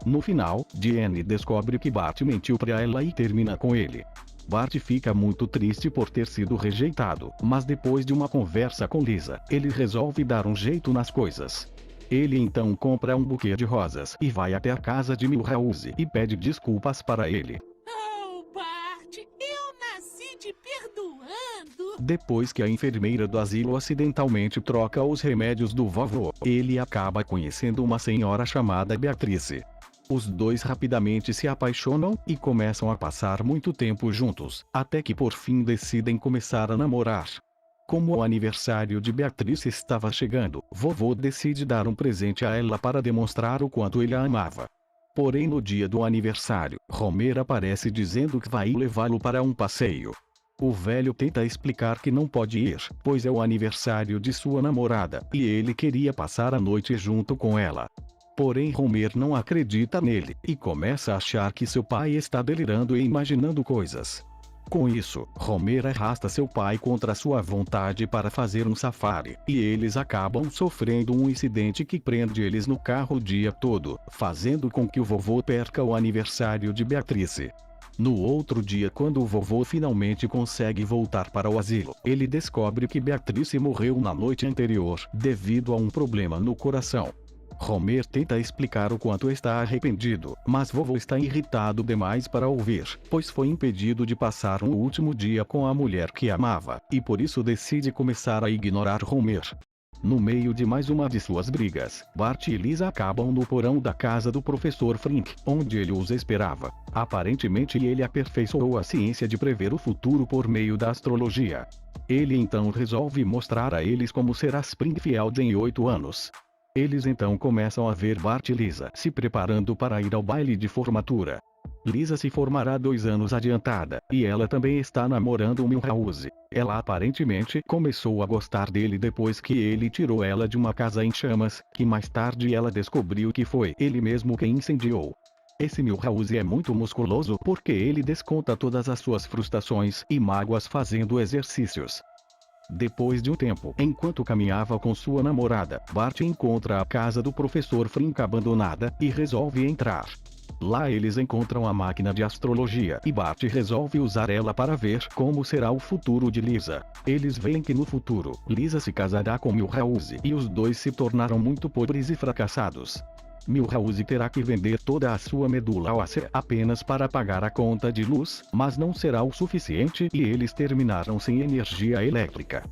No final, Jenny descobre que Bart mentiu para ela e termina com ele. Bart fica muito triste por ter sido rejeitado, mas depois de uma conversa com Lisa, ele resolve dar um jeito nas coisas. Ele então compra um buquê de rosas e vai até a casa de Milhouse e pede desculpas para ele. Oh, Bart, eu nasci te perdoando. Depois que a enfermeira do asilo acidentalmente troca os remédios do vovô, ele acaba conhecendo uma senhora chamada Beatrice. Os dois rapidamente se apaixonam e começam a passar muito tempo juntos, até que por fim decidem começar a namorar. Como o aniversário de Beatrice estava chegando, vovô decide dar um presente a ela para demonstrar o quanto ele a amava. Porém no dia do aniversário, Homer aparece dizendo que vai levá-lo para um passeio. O velho tenta explicar que não pode ir, pois é o aniversário de sua namorada, e ele queria passar a noite junto com ela. Porém Homer não acredita nele, e começa a achar que seu pai está delirando e imaginando coisas. Com isso, Homer arrasta seu pai contra sua vontade para fazer um safari, e eles acabam sofrendo um incidente que prende eles no carro o dia todo, fazendo com que o vovô perca o aniversário de Beatrice. No outro dia, quando o vovô finalmente consegue voltar para o asilo, ele descobre que Beatrice morreu na noite anterior, devido a um problema no coração. Homer tenta explicar o quanto está arrependido, mas vovô está irritado demais para ouvir, pois foi impedido de passar um último dia com a mulher que amava, e por isso decide começar a ignorar Homer. No meio de mais uma de suas brigas, Bart e Lisa acabam no porão da casa do professor Frink, onde ele os esperava. Aparentemente ele aperfeiçoou a ciência de prever o futuro por meio da astrologia. Ele então resolve mostrar a eles como será Springfield em 8 anos. Eles então começam a ver Bart e Lisa se preparando para ir ao baile de formatura. Lisa se formará 2 anos adiantada, e ela também está namorando Milhouse. Ela aparentemente começou a gostar dele depois que ele tirou ela de uma casa em chamas, que mais tarde ela descobriu que foi ele mesmo quem incendiou. Esse Milhouse é muito musculoso porque ele desconta todas as suas frustrações e mágoas fazendo exercícios. Depois de um tempo, enquanto caminhava com sua namorada, Bart encontra a casa do professor Frink abandonada e resolve entrar. Lá eles encontram a máquina de astrologia e Bart resolve usar ela para ver como será o futuro de Lisa. Eles veem que no futuro, Lisa se casará com Milhouse e os dois se tornaram muito pobres e fracassados. Milhouse terá que vender toda a sua medula óssea apenas para pagar a conta de luz, mas não será o suficiente e eles terminaram sem energia elétrica.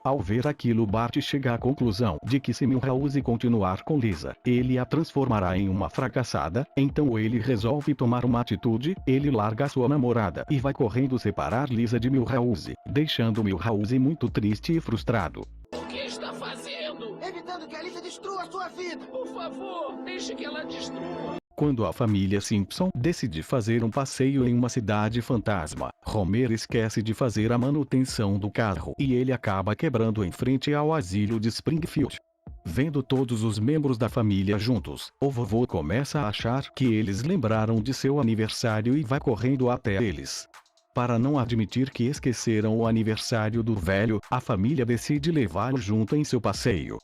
Ao ver aquilo, Bart chega à conclusão de que se Milhouse continuar com Lisa, ele a transformará em uma fracassada, então ele resolve tomar uma atitude. Ele larga sua namorada e vai correndo separar Lisa de Milhouse, deixando Milhouse muito triste e frustrado. O que está fazendo? Evitando que a Lisa destrua a sua vida. Por favor, deixe que ela destrua. Quando a família Simpson decide fazer um passeio em uma cidade fantasma, Homer esquece de fazer a manutenção do carro e ele acaba quebrando em frente ao asilo de Springfield. Vendo todos os membros da família juntos, o vovô começa a achar que eles lembraram de seu aniversário e vai correndo até eles. Para não admitir que esqueceram o aniversário do velho, a família decide levá-lo junto em seu passeio.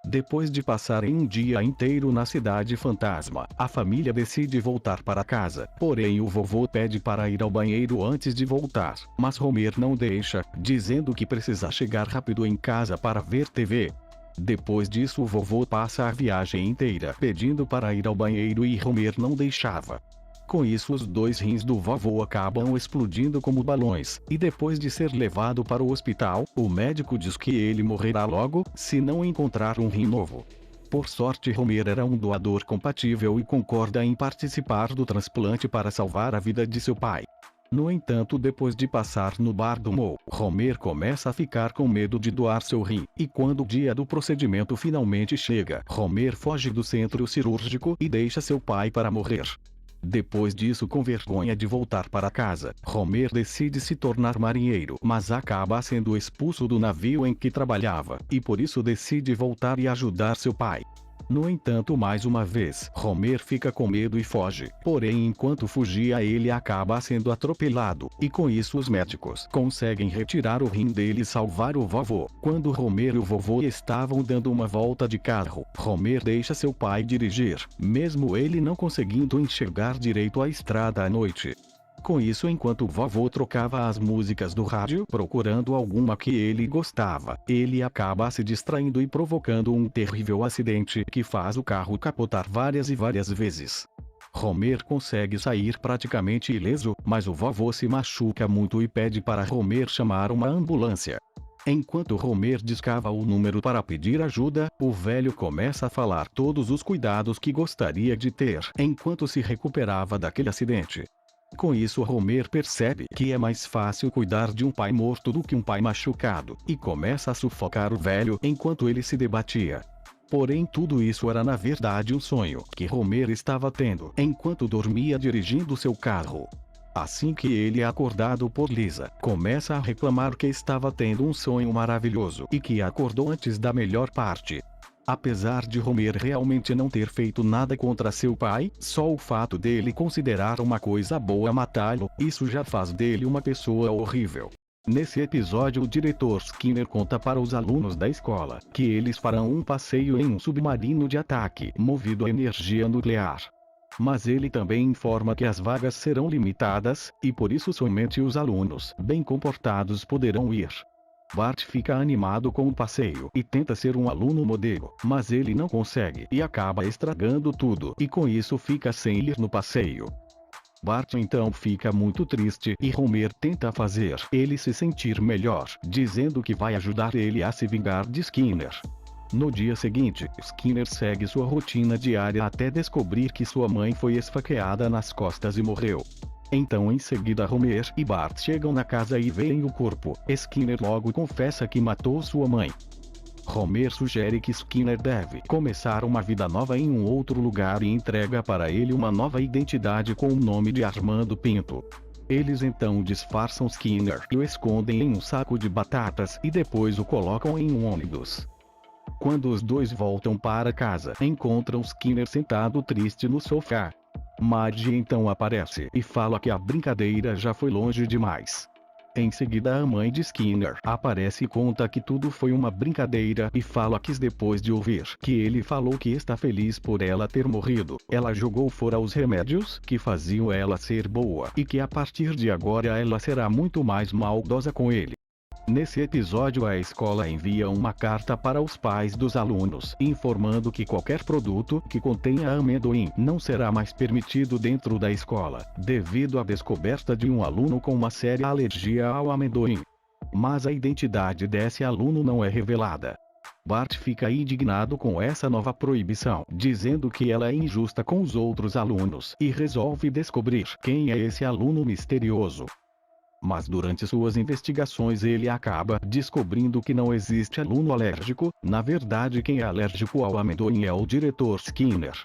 Depois de passarem um dia inteiro na cidade fantasma, a família decide voltar para casa. Porém o vovô pede para ir ao banheiro antes de voltar, mas Homer não deixa, dizendo que precisa chegar rápido em casa para ver TV. Depois disso o vovô passa a viagem inteira pedindo para ir ao banheiro e Homer não deixava. Com isso os 2 rins do vovô acabam explodindo como balões, e depois de ser levado para o hospital, o médico diz que ele morrerá logo, se não encontrar um rim novo. Por sorte Homer era um doador compatível e concorda em participar do transplante para salvar a vida de seu pai. No entanto, depois de passar no bar do Moe, Homer começa a ficar com medo de doar seu rim, e quando o dia do procedimento finalmente chega, Homer foge do centro cirúrgico e deixa seu pai para morrer. Depois disso, com vergonha de voltar para casa, Homer decide se tornar marinheiro, mas acaba sendo expulso do navio em que trabalhava, e por isso decide voltar e ajudar seu pai. No entanto, mais uma vez, Homer fica com medo e foge. Porém, enquanto fugia, ele acaba sendo atropelado, e com isso os médicos conseguem retirar o rim dele e salvar o vovô. Quando Homer e o vovô estavam dando uma volta de carro, Homer deixa seu pai dirigir, mesmo ele não conseguindo enxergar direito a estrada à noite. Com isso, enquanto o vovô trocava as músicas do rádio procurando alguma que ele gostava, ele acaba se distraindo e provocando um terrível acidente que faz o carro capotar várias e várias vezes. Homer consegue sair praticamente ileso, mas o vovô se machuca muito e pede para Homer chamar uma ambulância. Enquanto Homer discava o número para pedir ajuda, o velho começa a falar todos os cuidados que gostaria de ter enquanto se recuperava daquele acidente. Com isso, Homer percebe que é mais fácil cuidar de um pai morto do que um pai machucado, e começa a sufocar o velho enquanto ele se debatia. Porém, tudo isso era na verdade um sonho que Homer estava tendo enquanto dormia dirigindo seu carro. Assim que ele é acordado por Lisa, começa a reclamar que estava tendo um sonho maravilhoso e que acordou antes da melhor parte. Apesar de Homer realmente não ter feito nada contra seu pai, só o fato dele considerar uma coisa boa matá-lo, isso já faz dele uma pessoa horrível. Nesse episódio, o diretor Skinner conta para os alunos da escola que eles farão um passeio em um submarino de ataque movido a energia nuclear. Mas ele também informa que as vagas serão limitadas, e por isso somente os alunos bem comportados poderão ir. Bart fica animado com o passeio e tenta ser um aluno modelo, mas ele não consegue e acaba estragando tudo, e com isso fica sem ir no passeio. Bart então fica muito triste e Homer tenta fazer ele se sentir melhor, dizendo que vai ajudar ele a se vingar de Skinner. No dia seguinte, Skinner segue sua rotina diária até descobrir que sua mãe foi esfaqueada nas costas e morreu. Então em seguida Homer e Bart chegam na casa e veem o corpo. Skinner logo confessa que matou sua mãe. Homer sugere que Skinner deve começar uma vida nova em um outro lugar e entrega para ele uma nova identidade com o nome de Armando Pinto. Eles então disfarçam Skinner e o escondem em um saco de batatas e depois o colocam em um ônibus. Quando os dois voltam para casa, encontram Skinner sentado triste no sofá. Marge então aparece e fala que a brincadeira já foi longe demais. Em seguida, a mãe de Skinner aparece e conta que tudo foi uma brincadeira e fala que depois de ouvir que ele falou que está feliz por ela ter morrido, ela jogou fora os remédios que faziam ela ser boa e que a partir de agora ela será muito mais maldosa com ele. Nesse episódio, a escola envia uma carta para os pais dos alunos, informando que qualquer produto que contenha amendoim não será mais permitido dentro da escola, devido à descoberta de um aluno com uma séria alergia ao amendoim. Mas a identidade desse aluno não é revelada. Bart fica indignado com essa nova proibição, dizendo que ela é injusta com os outros alunos, e resolve descobrir quem é esse aluno misterioso. Mas durante suas investigações ele acaba descobrindo que não existe aluno alérgico, na verdade quem é alérgico ao amendoim é o diretor Skinner.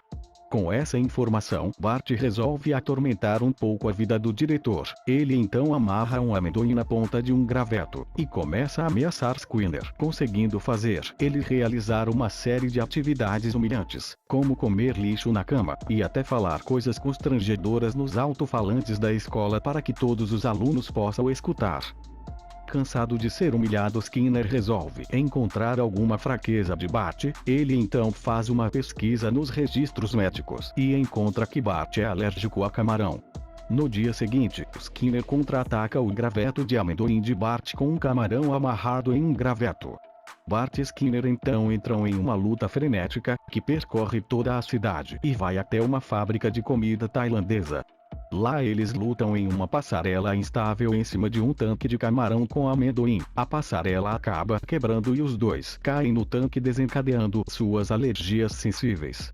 Com essa informação, Bart resolve atormentar um pouco a vida do diretor. Ele então amarra um amendoim na ponta de um graveto, e começa a ameaçar Skinner, conseguindo fazer ele realizar uma série de atividades humilhantes, como comer lixo na cama, e até falar coisas constrangedoras nos alto-falantes da escola para que todos os alunos possam escutar. Cansado de ser humilhado, Skinner resolve encontrar alguma fraqueza de Bart. Ele então faz uma pesquisa nos registros médicos e encontra que Bart é alérgico a camarão. No dia seguinte, Skinner contra-ataca o graveto de amendoim de Bart com um camarão amarrado em um graveto. Bart e Skinner então entram em uma luta frenética que percorre toda a cidade e vai até uma fábrica de comida tailandesa. Lá eles lutam em uma passarela instável em cima de um tanque de camarão com amendoim. A passarela acaba quebrando e os dois caem no tanque, desencadeando suas alergias sensíveis.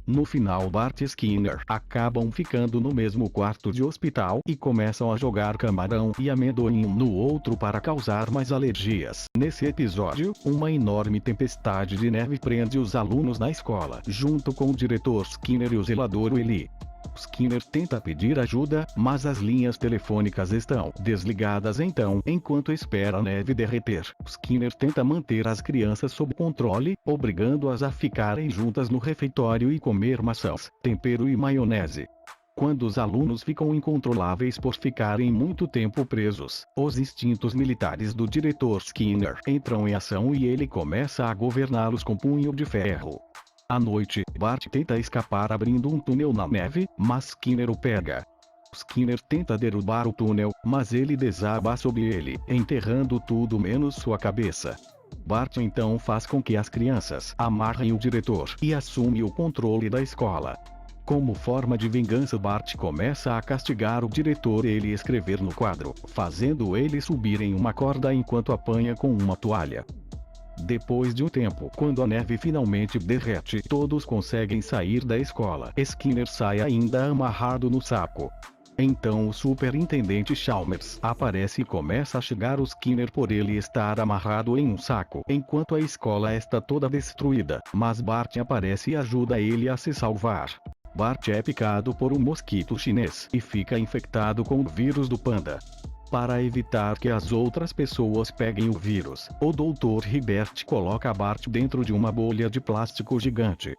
No final, Bart e Skinner acabam ficando no mesmo quarto de hospital e começam a jogar camarão e amendoim um no outro para causar mais alergias. Nesse episódio, uma enorme tempestade de neve prende os alunos na escola, junto com o diretor Skinner e o zelador Willie. Skinner tenta pedir ajuda, mas as linhas telefônicas estão desligadas enquanto espera a neve derreter. Skinner tenta manter as crianças sob controle, obrigando-as a ficarem juntas no refeitório e comer maçãs, tempero e maionese. Quando os alunos ficam incontroláveis por ficarem muito tempo presos, os instintos militares do diretor Skinner entram em ação e ele começa a governá-los com punho de ferro. À noite, Bart tenta escapar abrindo um túnel na neve, mas Skinner o pega. Skinner tenta derrubar o túnel, mas ele desaba sobre ele, enterrando tudo menos sua cabeça. Bart então faz com que as crianças amarrem o diretor e assume o controle da escola. Como forma de vingança, Bart começa a castigar o diretor e ele escrever no quadro, fazendo ele subir em uma corda enquanto apanha com uma toalha. Depois de um tempo, quando a neve finalmente derrete, todos conseguem sair da escola. Skinner sai ainda amarrado no saco. Então o superintendente Chalmers aparece e começa a xingar o Skinner por ele estar amarrado em um saco, enquanto a escola está toda destruída, mas Bart aparece e ajuda ele a se salvar. Bart é picado por um mosquito chinês e fica infectado com o vírus do panda. Para evitar que as outras pessoas peguem o vírus, o Dr. Hibbert coloca Bart dentro de uma bolha de plástico gigante.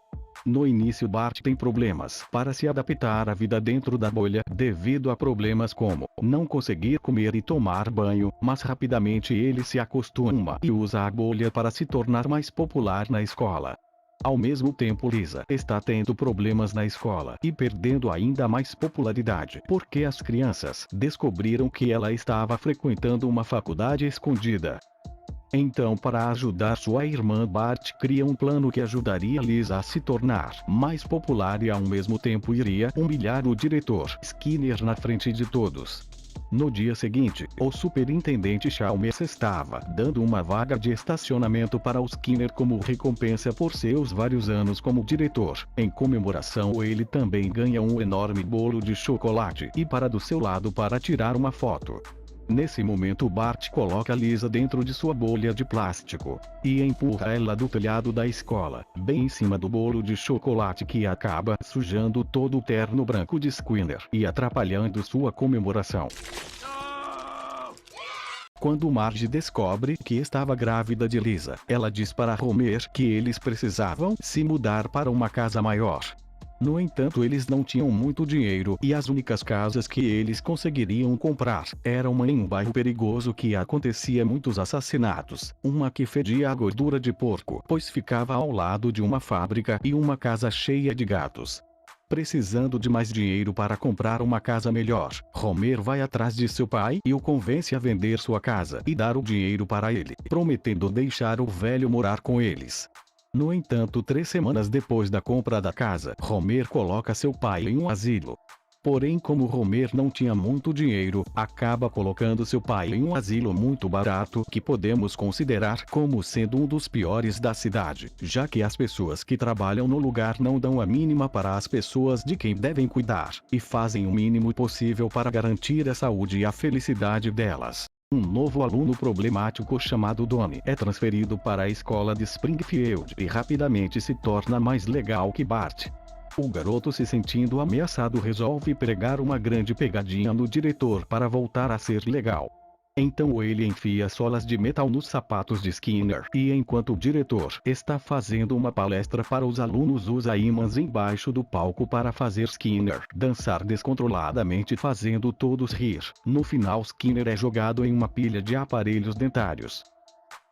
No início, Bart tem problemas para se adaptar à vida dentro da bolha, devido a problemas como não conseguir comer e tomar banho, mas rapidamente ele se acostuma e usa a bolha para se tornar mais popular na escola. Ao mesmo tempo, Lisa está tendo problemas na escola e perdendo ainda mais popularidade, porque as crianças descobriram que ela estava frequentando uma faculdade escondida. Então, para ajudar sua irmã, Bart cria um plano que ajudaria Lisa a se tornar mais popular e ao mesmo tempo iria humilhar o diretor Skinner na frente de todos. No dia seguinte, o superintendente Chalmers estava dando uma vaga de estacionamento para o Skinner como recompensa por seus vários anos como diretor. Em comemoração, ele também ganha um enorme bolo de chocolate e para do seu lado para tirar uma foto. Nesse momento, Bart coloca Lisa dentro de sua bolha de plástico e empurra ela do telhado da escola, bem em cima do bolo de chocolate, que acaba sujando todo o terno branco de Skinner e atrapalhando sua comemoração. Quando Marge descobre que estava grávida de Lisa, ela diz para Homer que eles precisavam se mudar para uma casa maior. No entanto, eles não tinham muito dinheiro e as únicas casas que eles conseguiriam comprar eram em um bairro perigoso que acontecia muitos assassinatos, uma que fedia a gordura de porco, pois ficava ao lado de uma fábrica, e uma casa cheia de gatos. Precisando de mais dinheiro para comprar uma casa melhor, Homer vai atrás de seu pai e o convence a vender sua casa e dar o dinheiro para ele, prometendo deixar o velho morar com eles. No entanto, 3 semanas depois da compra da casa, Homer coloca seu pai em um asilo. Porém, como Homer não tinha muito dinheiro, acaba colocando seu pai em um asilo muito barato, que podemos considerar como sendo um dos piores da cidade, já que as pessoas que trabalham no lugar não dão a mínima para as pessoas de quem devem cuidar, e fazem o mínimo possível para garantir a saúde e a felicidade delas. Um novo aluno problemático chamado Donnie é transferido para a escola de Springfield e rapidamente se torna mais legal que Bart. O garoto, se sentindo ameaçado, resolve pregar uma grande pegadinha no diretor para voltar a ser legal. Então ele enfia solas de metal nos sapatos de Skinner e, enquanto o diretor está fazendo uma palestra para os alunos, usa ímãs embaixo do palco para fazer Skinner dançar descontroladamente, fazendo todos rir. No final, Skinner é jogado em uma pilha de aparelhos dentários.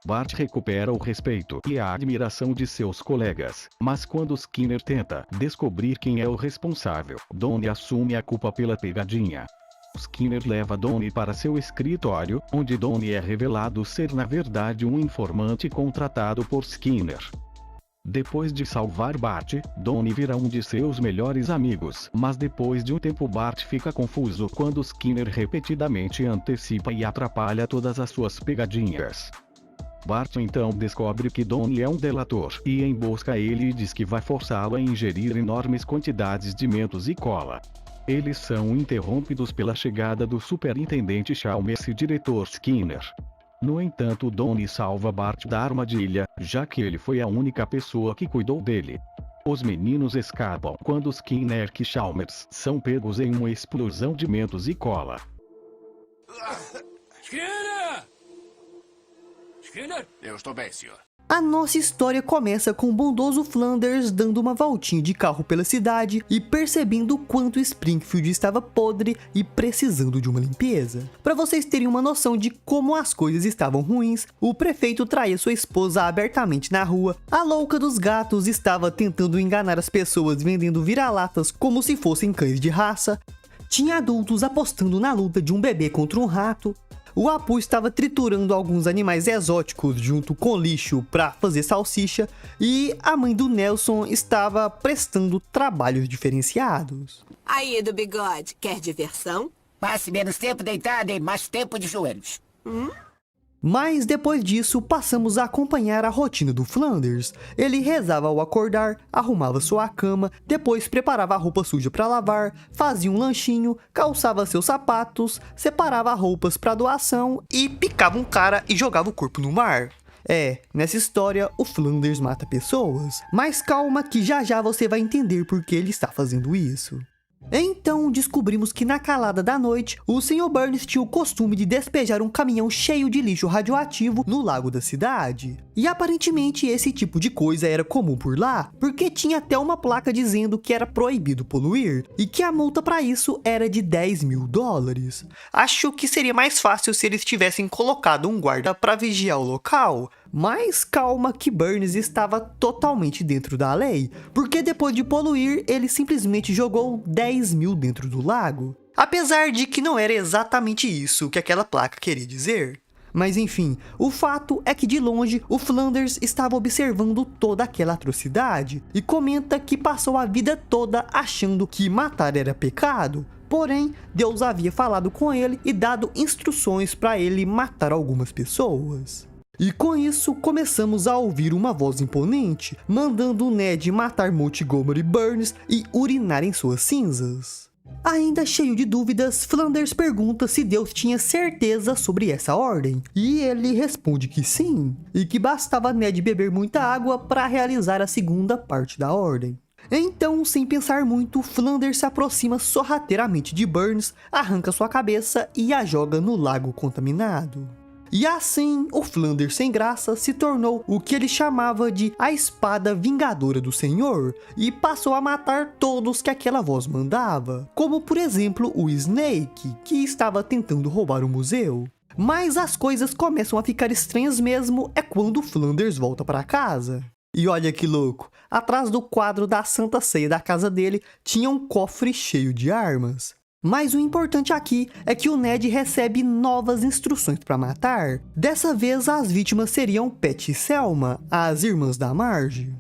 Bart recupera o respeito e a admiração de seus colegas, mas quando Skinner tenta descobrir quem é o responsável, Donnie assume a culpa pela pegadinha. Skinner leva Donnie para seu escritório, onde Donnie é revelado ser na verdade um informante contratado por Skinner. Depois de salvar Bart, Donnie vira um de seus melhores amigos, mas depois de um tempo Bart fica confuso quando Skinner repetidamente antecipa e atrapalha todas as suas pegadinhas. Bart então descobre que Donnie é um delator e embosca ele e diz que vai forçá-lo a ingerir enormes quantidades de mentos e cola. Eles são interrompidos pela chegada do superintendente Chalmers e diretor Skinner. No entanto, Donnie salva Bart da armadilha, já que ele foi a única pessoa que cuidou dele. Os meninos escapam quando Skinner e Chalmers são pegos em uma explosão de mentos e cola. Skinner! Skinner? Eu estou bem, senhor. A nossa história começa com o bondoso Flanders dando uma voltinha de carro pela cidade e percebendo o quanto Springfield estava podre e precisando de uma limpeza. Para vocês terem uma noção de como as coisas estavam ruins, o prefeito traía sua esposa abertamente na rua, a louca dos gatos estava tentando enganar as pessoas vendendo vira-latas como se fossem cães de raça, tinha adultos apostando na luta de um bebê contra um rato, o Apu estava triturando alguns animais exóticos junto com lixo para fazer salsicha e a mãe do Nelson estava prestando trabalhos diferenciados. Aí, do bigode, quer diversão? Passe menos tempo deitado e mais tempo de joelhos. Mas depois disso, passamos a acompanhar a rotina do Flanders. Ele rezava ao acordar, arrumava sua cama, depois preparava a roupa suja para lavar, fazia um lanchinho, calçava seus sapatos, separava roupas para doação e picava um cara e jogava o corpo no mar. Nessa história, o Flanders mata pessoas. Mas calma que já já você vai entender por que ele está fazendo isso. Então descobrimos que na calada da noite, o Sr. Burns tinha o costume de despejar um caminhão cheio de lixo radioativo no lago da cidade. E aparentemente esse tipo de coisa era comum por lá, porque tinha até uma placa dizendo que era proibido poluir, e que a multa para isso era de $10.000. Acho que seria mais fácil se eles tivessem colocado um guarda para vigiar o local. Mas calma que Burns estava totalmente dentro da lei, porque depois de poluir, ele simplesmente jogou 10 mil dentro do lago. Apesar de que não era exatamente isso que aquela placa queria dizer. Mas enfim, o fato é que de longe o Flanders estava observando toda aquela atrocidade e comenta que passou a vida toda achando que matar era pecado. Porém, Deus havia falado com ele e dado instruções para ele matar algumas pessoas. E com isso, começamos a ouvir uma voz imponente, mandando Ned matar Montgomery Burns e urinar em suas cinzas. Ainda cheio de dúvidas, Flanders pergunta se Deus tinha certeza sobre essa ordem, e ele responde que sim, e que bastava Ned beber muita água para realizar a segunda parte da ordem. Então, sem pensar muito, Flanders se aproxima sorrateiramente de Burns, arranca sua cabeça e a joga no lago contaminado. E assim, o Flanders sem graça se tornou o que ele chamava de a espada vingadora do Senhor e passou a matar todos que aquela voz mandava, como por exemplo o Snake, que estava tentando roubar o museu. Mas as coisas começam a ficar estranhas mesmo é quando o Flanders volta para casa. E olha que louco, atrás do quadro da Santa Ceia da casa dele tinha um cofre cheio de armas. Mas o importante aqui é que o Ned recebe novas instruções para matar. Dessa vez as vítimas seriam Pat e Selma, as irmãs da Marge.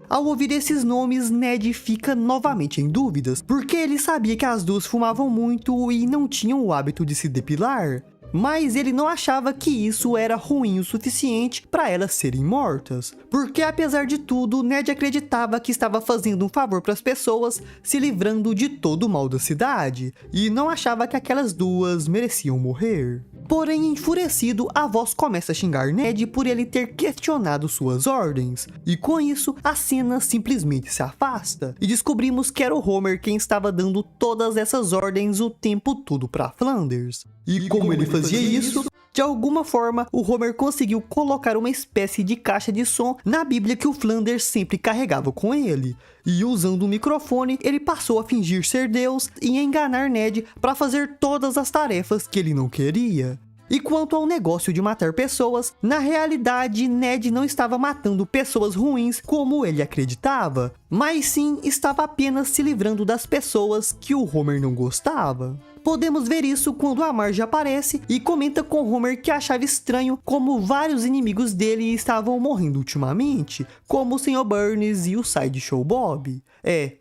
Ao ouvir esses nomes, Ned fica novamente em dúvidas, porque ele sabia que as duas fumavam muito e não tinham o hábito de se depilar. Mas ele não achava que isso era ruim o suficiente para elas serem mortas, porque apesar de tudo, Ned acreditava que estava fazendo um favor para as pessoas, se livrando de todo o mal da cidade, e não achava que aquelas duas mereciam morrer. Porém, enfurecido, a voz começa a xingar Ned por ele ter questionado suas ordens, e com isso, a cena simplesmente se afasta, e descobrimos que era o Homer quem estava dando todas essas ordens o tempo todo para Flanders. E como ele fazia isso, de alguma forma, o Homer conseguiu colocar uma espécie de caixa de som na Bíblia que o Flanders sempre carregava com ele. E usando o microfone, ele passou a fingir ser Deus e enganar Ned para fazer todas as tarefas que ele não queria. E quanto ao negócio de matar pessoas, na realidade Ned não estava matando pessoas ruins como ele acreditava, mas sim estava apenas se livrando das pessoas que o Homer não gostava. Podemos ver isso quando a Marge aparece e comenta com Homer que achava estranho como vários inimigos dele estavam morrendo ultimamente, como o Sr. Burns e o Sideshow Bob.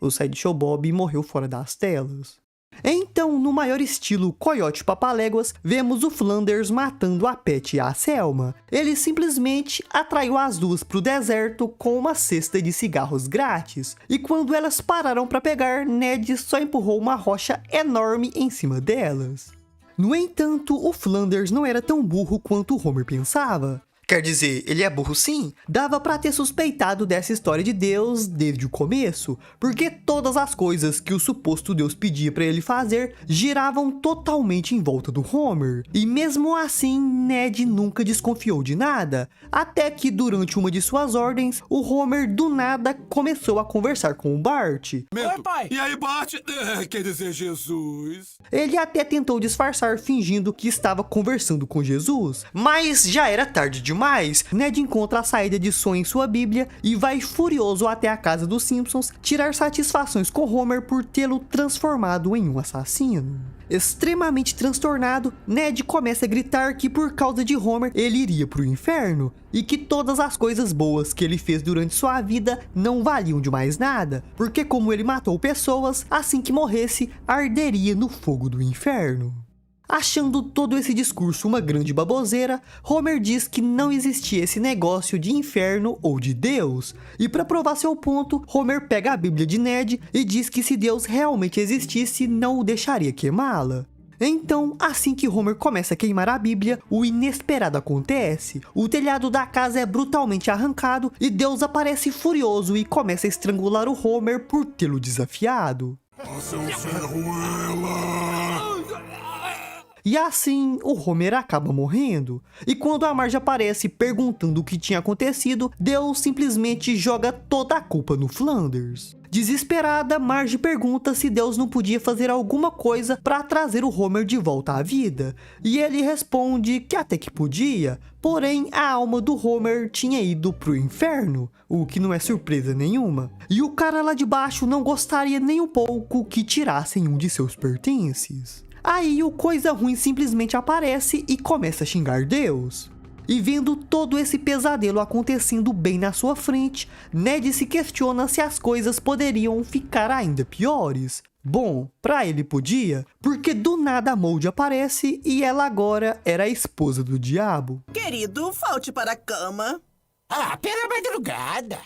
O Sideshow Bob morreu fora das telas. Então, no maior estilo Coiote Papaléguas, vemos o Flanders matando a Pat e a Selma. Ele simplesmente atraiu as duas para o deserto com uma cesta de cigarros grátis. E quando elas pararam para pegar, Ned só empurrou uma rocha enorme em cima delas. No entanto, o Flanders não era tão burro quanto o Homer pensava. Quer dizer, ele é burro sim? Dava pra ter suspeitado dessa história de Deus desde o começo, porque todas as coisas que o suposto Deus pedia pra ele fazer giravam totalmente em volta do Homer. E mesmo assim, Ned nunca desconfiou de nada, até que durante uma de suas ordens, o Homer do nada começou a conversar com o Bart. Oi, pai! E aí, Bart? Quer dizer, Jesus? Ele até tentou disfarçar fingindo que estava conversando com Jesus, mas já era tarde demais. Ned encontra a saída de som em sua Bíblia e vai furioso até a casa dos Simpsons tirar satisfações com Homer por tê-lo transformado em um assassino. Extremamente transtornado, Ned começa a gritar que por causa de Homer ele iria pro inferno e que todas as coisas boas que ele fez durante sua vida não valiam de mais nada, porque como ele matou pessoas, assim que morresse, arderia no fogo do inferno. Achando todo esse discurso uma grande baboseira, Homer diz que não existia esse negócio de inferno ou de Deus. E para provar seu ponto, Homer pega a Bíblia de Ned e diz que se Deus realmente existisse, não o deixaria queimá-la. Então, assim que Homer começa a queimar a Bíblia, o inesperado acontece. O telhado da casa é brutalmente arrancado e Deus aparece furioso e começa a estrangular o Homer por tê-lo desafiado. E assim, o Homer acaba morrendo. E quando a Marge aparece perguntando o que tinha acontecido, Deus simplesmente joga toda a culpa no Flanders. Desesperada, Marge pergunta se Deus não podia fazer alguma coisa para trazer o Homer de volta à vida. E ele responde que até que podia, porém a alma do Homer tinha ido pro inferno, o que não é surpresa nenhuma. E o cara lá de baixo não gostaria nem um pouco que tirassem um de seus pertences. Aí o Coisa Ruim simplesmente aparece e começa a xingar Deus. E vendo todo esse pesadelo acontecendo bem na sua frente, Ned se questiona se as coisas poderiam ficar ainda piores. Bom, pra ele podia, porque do nada a Molde aparece e ela agora era a esposa do diabo. Querido, falte para a cama. Ah, pela madrugada.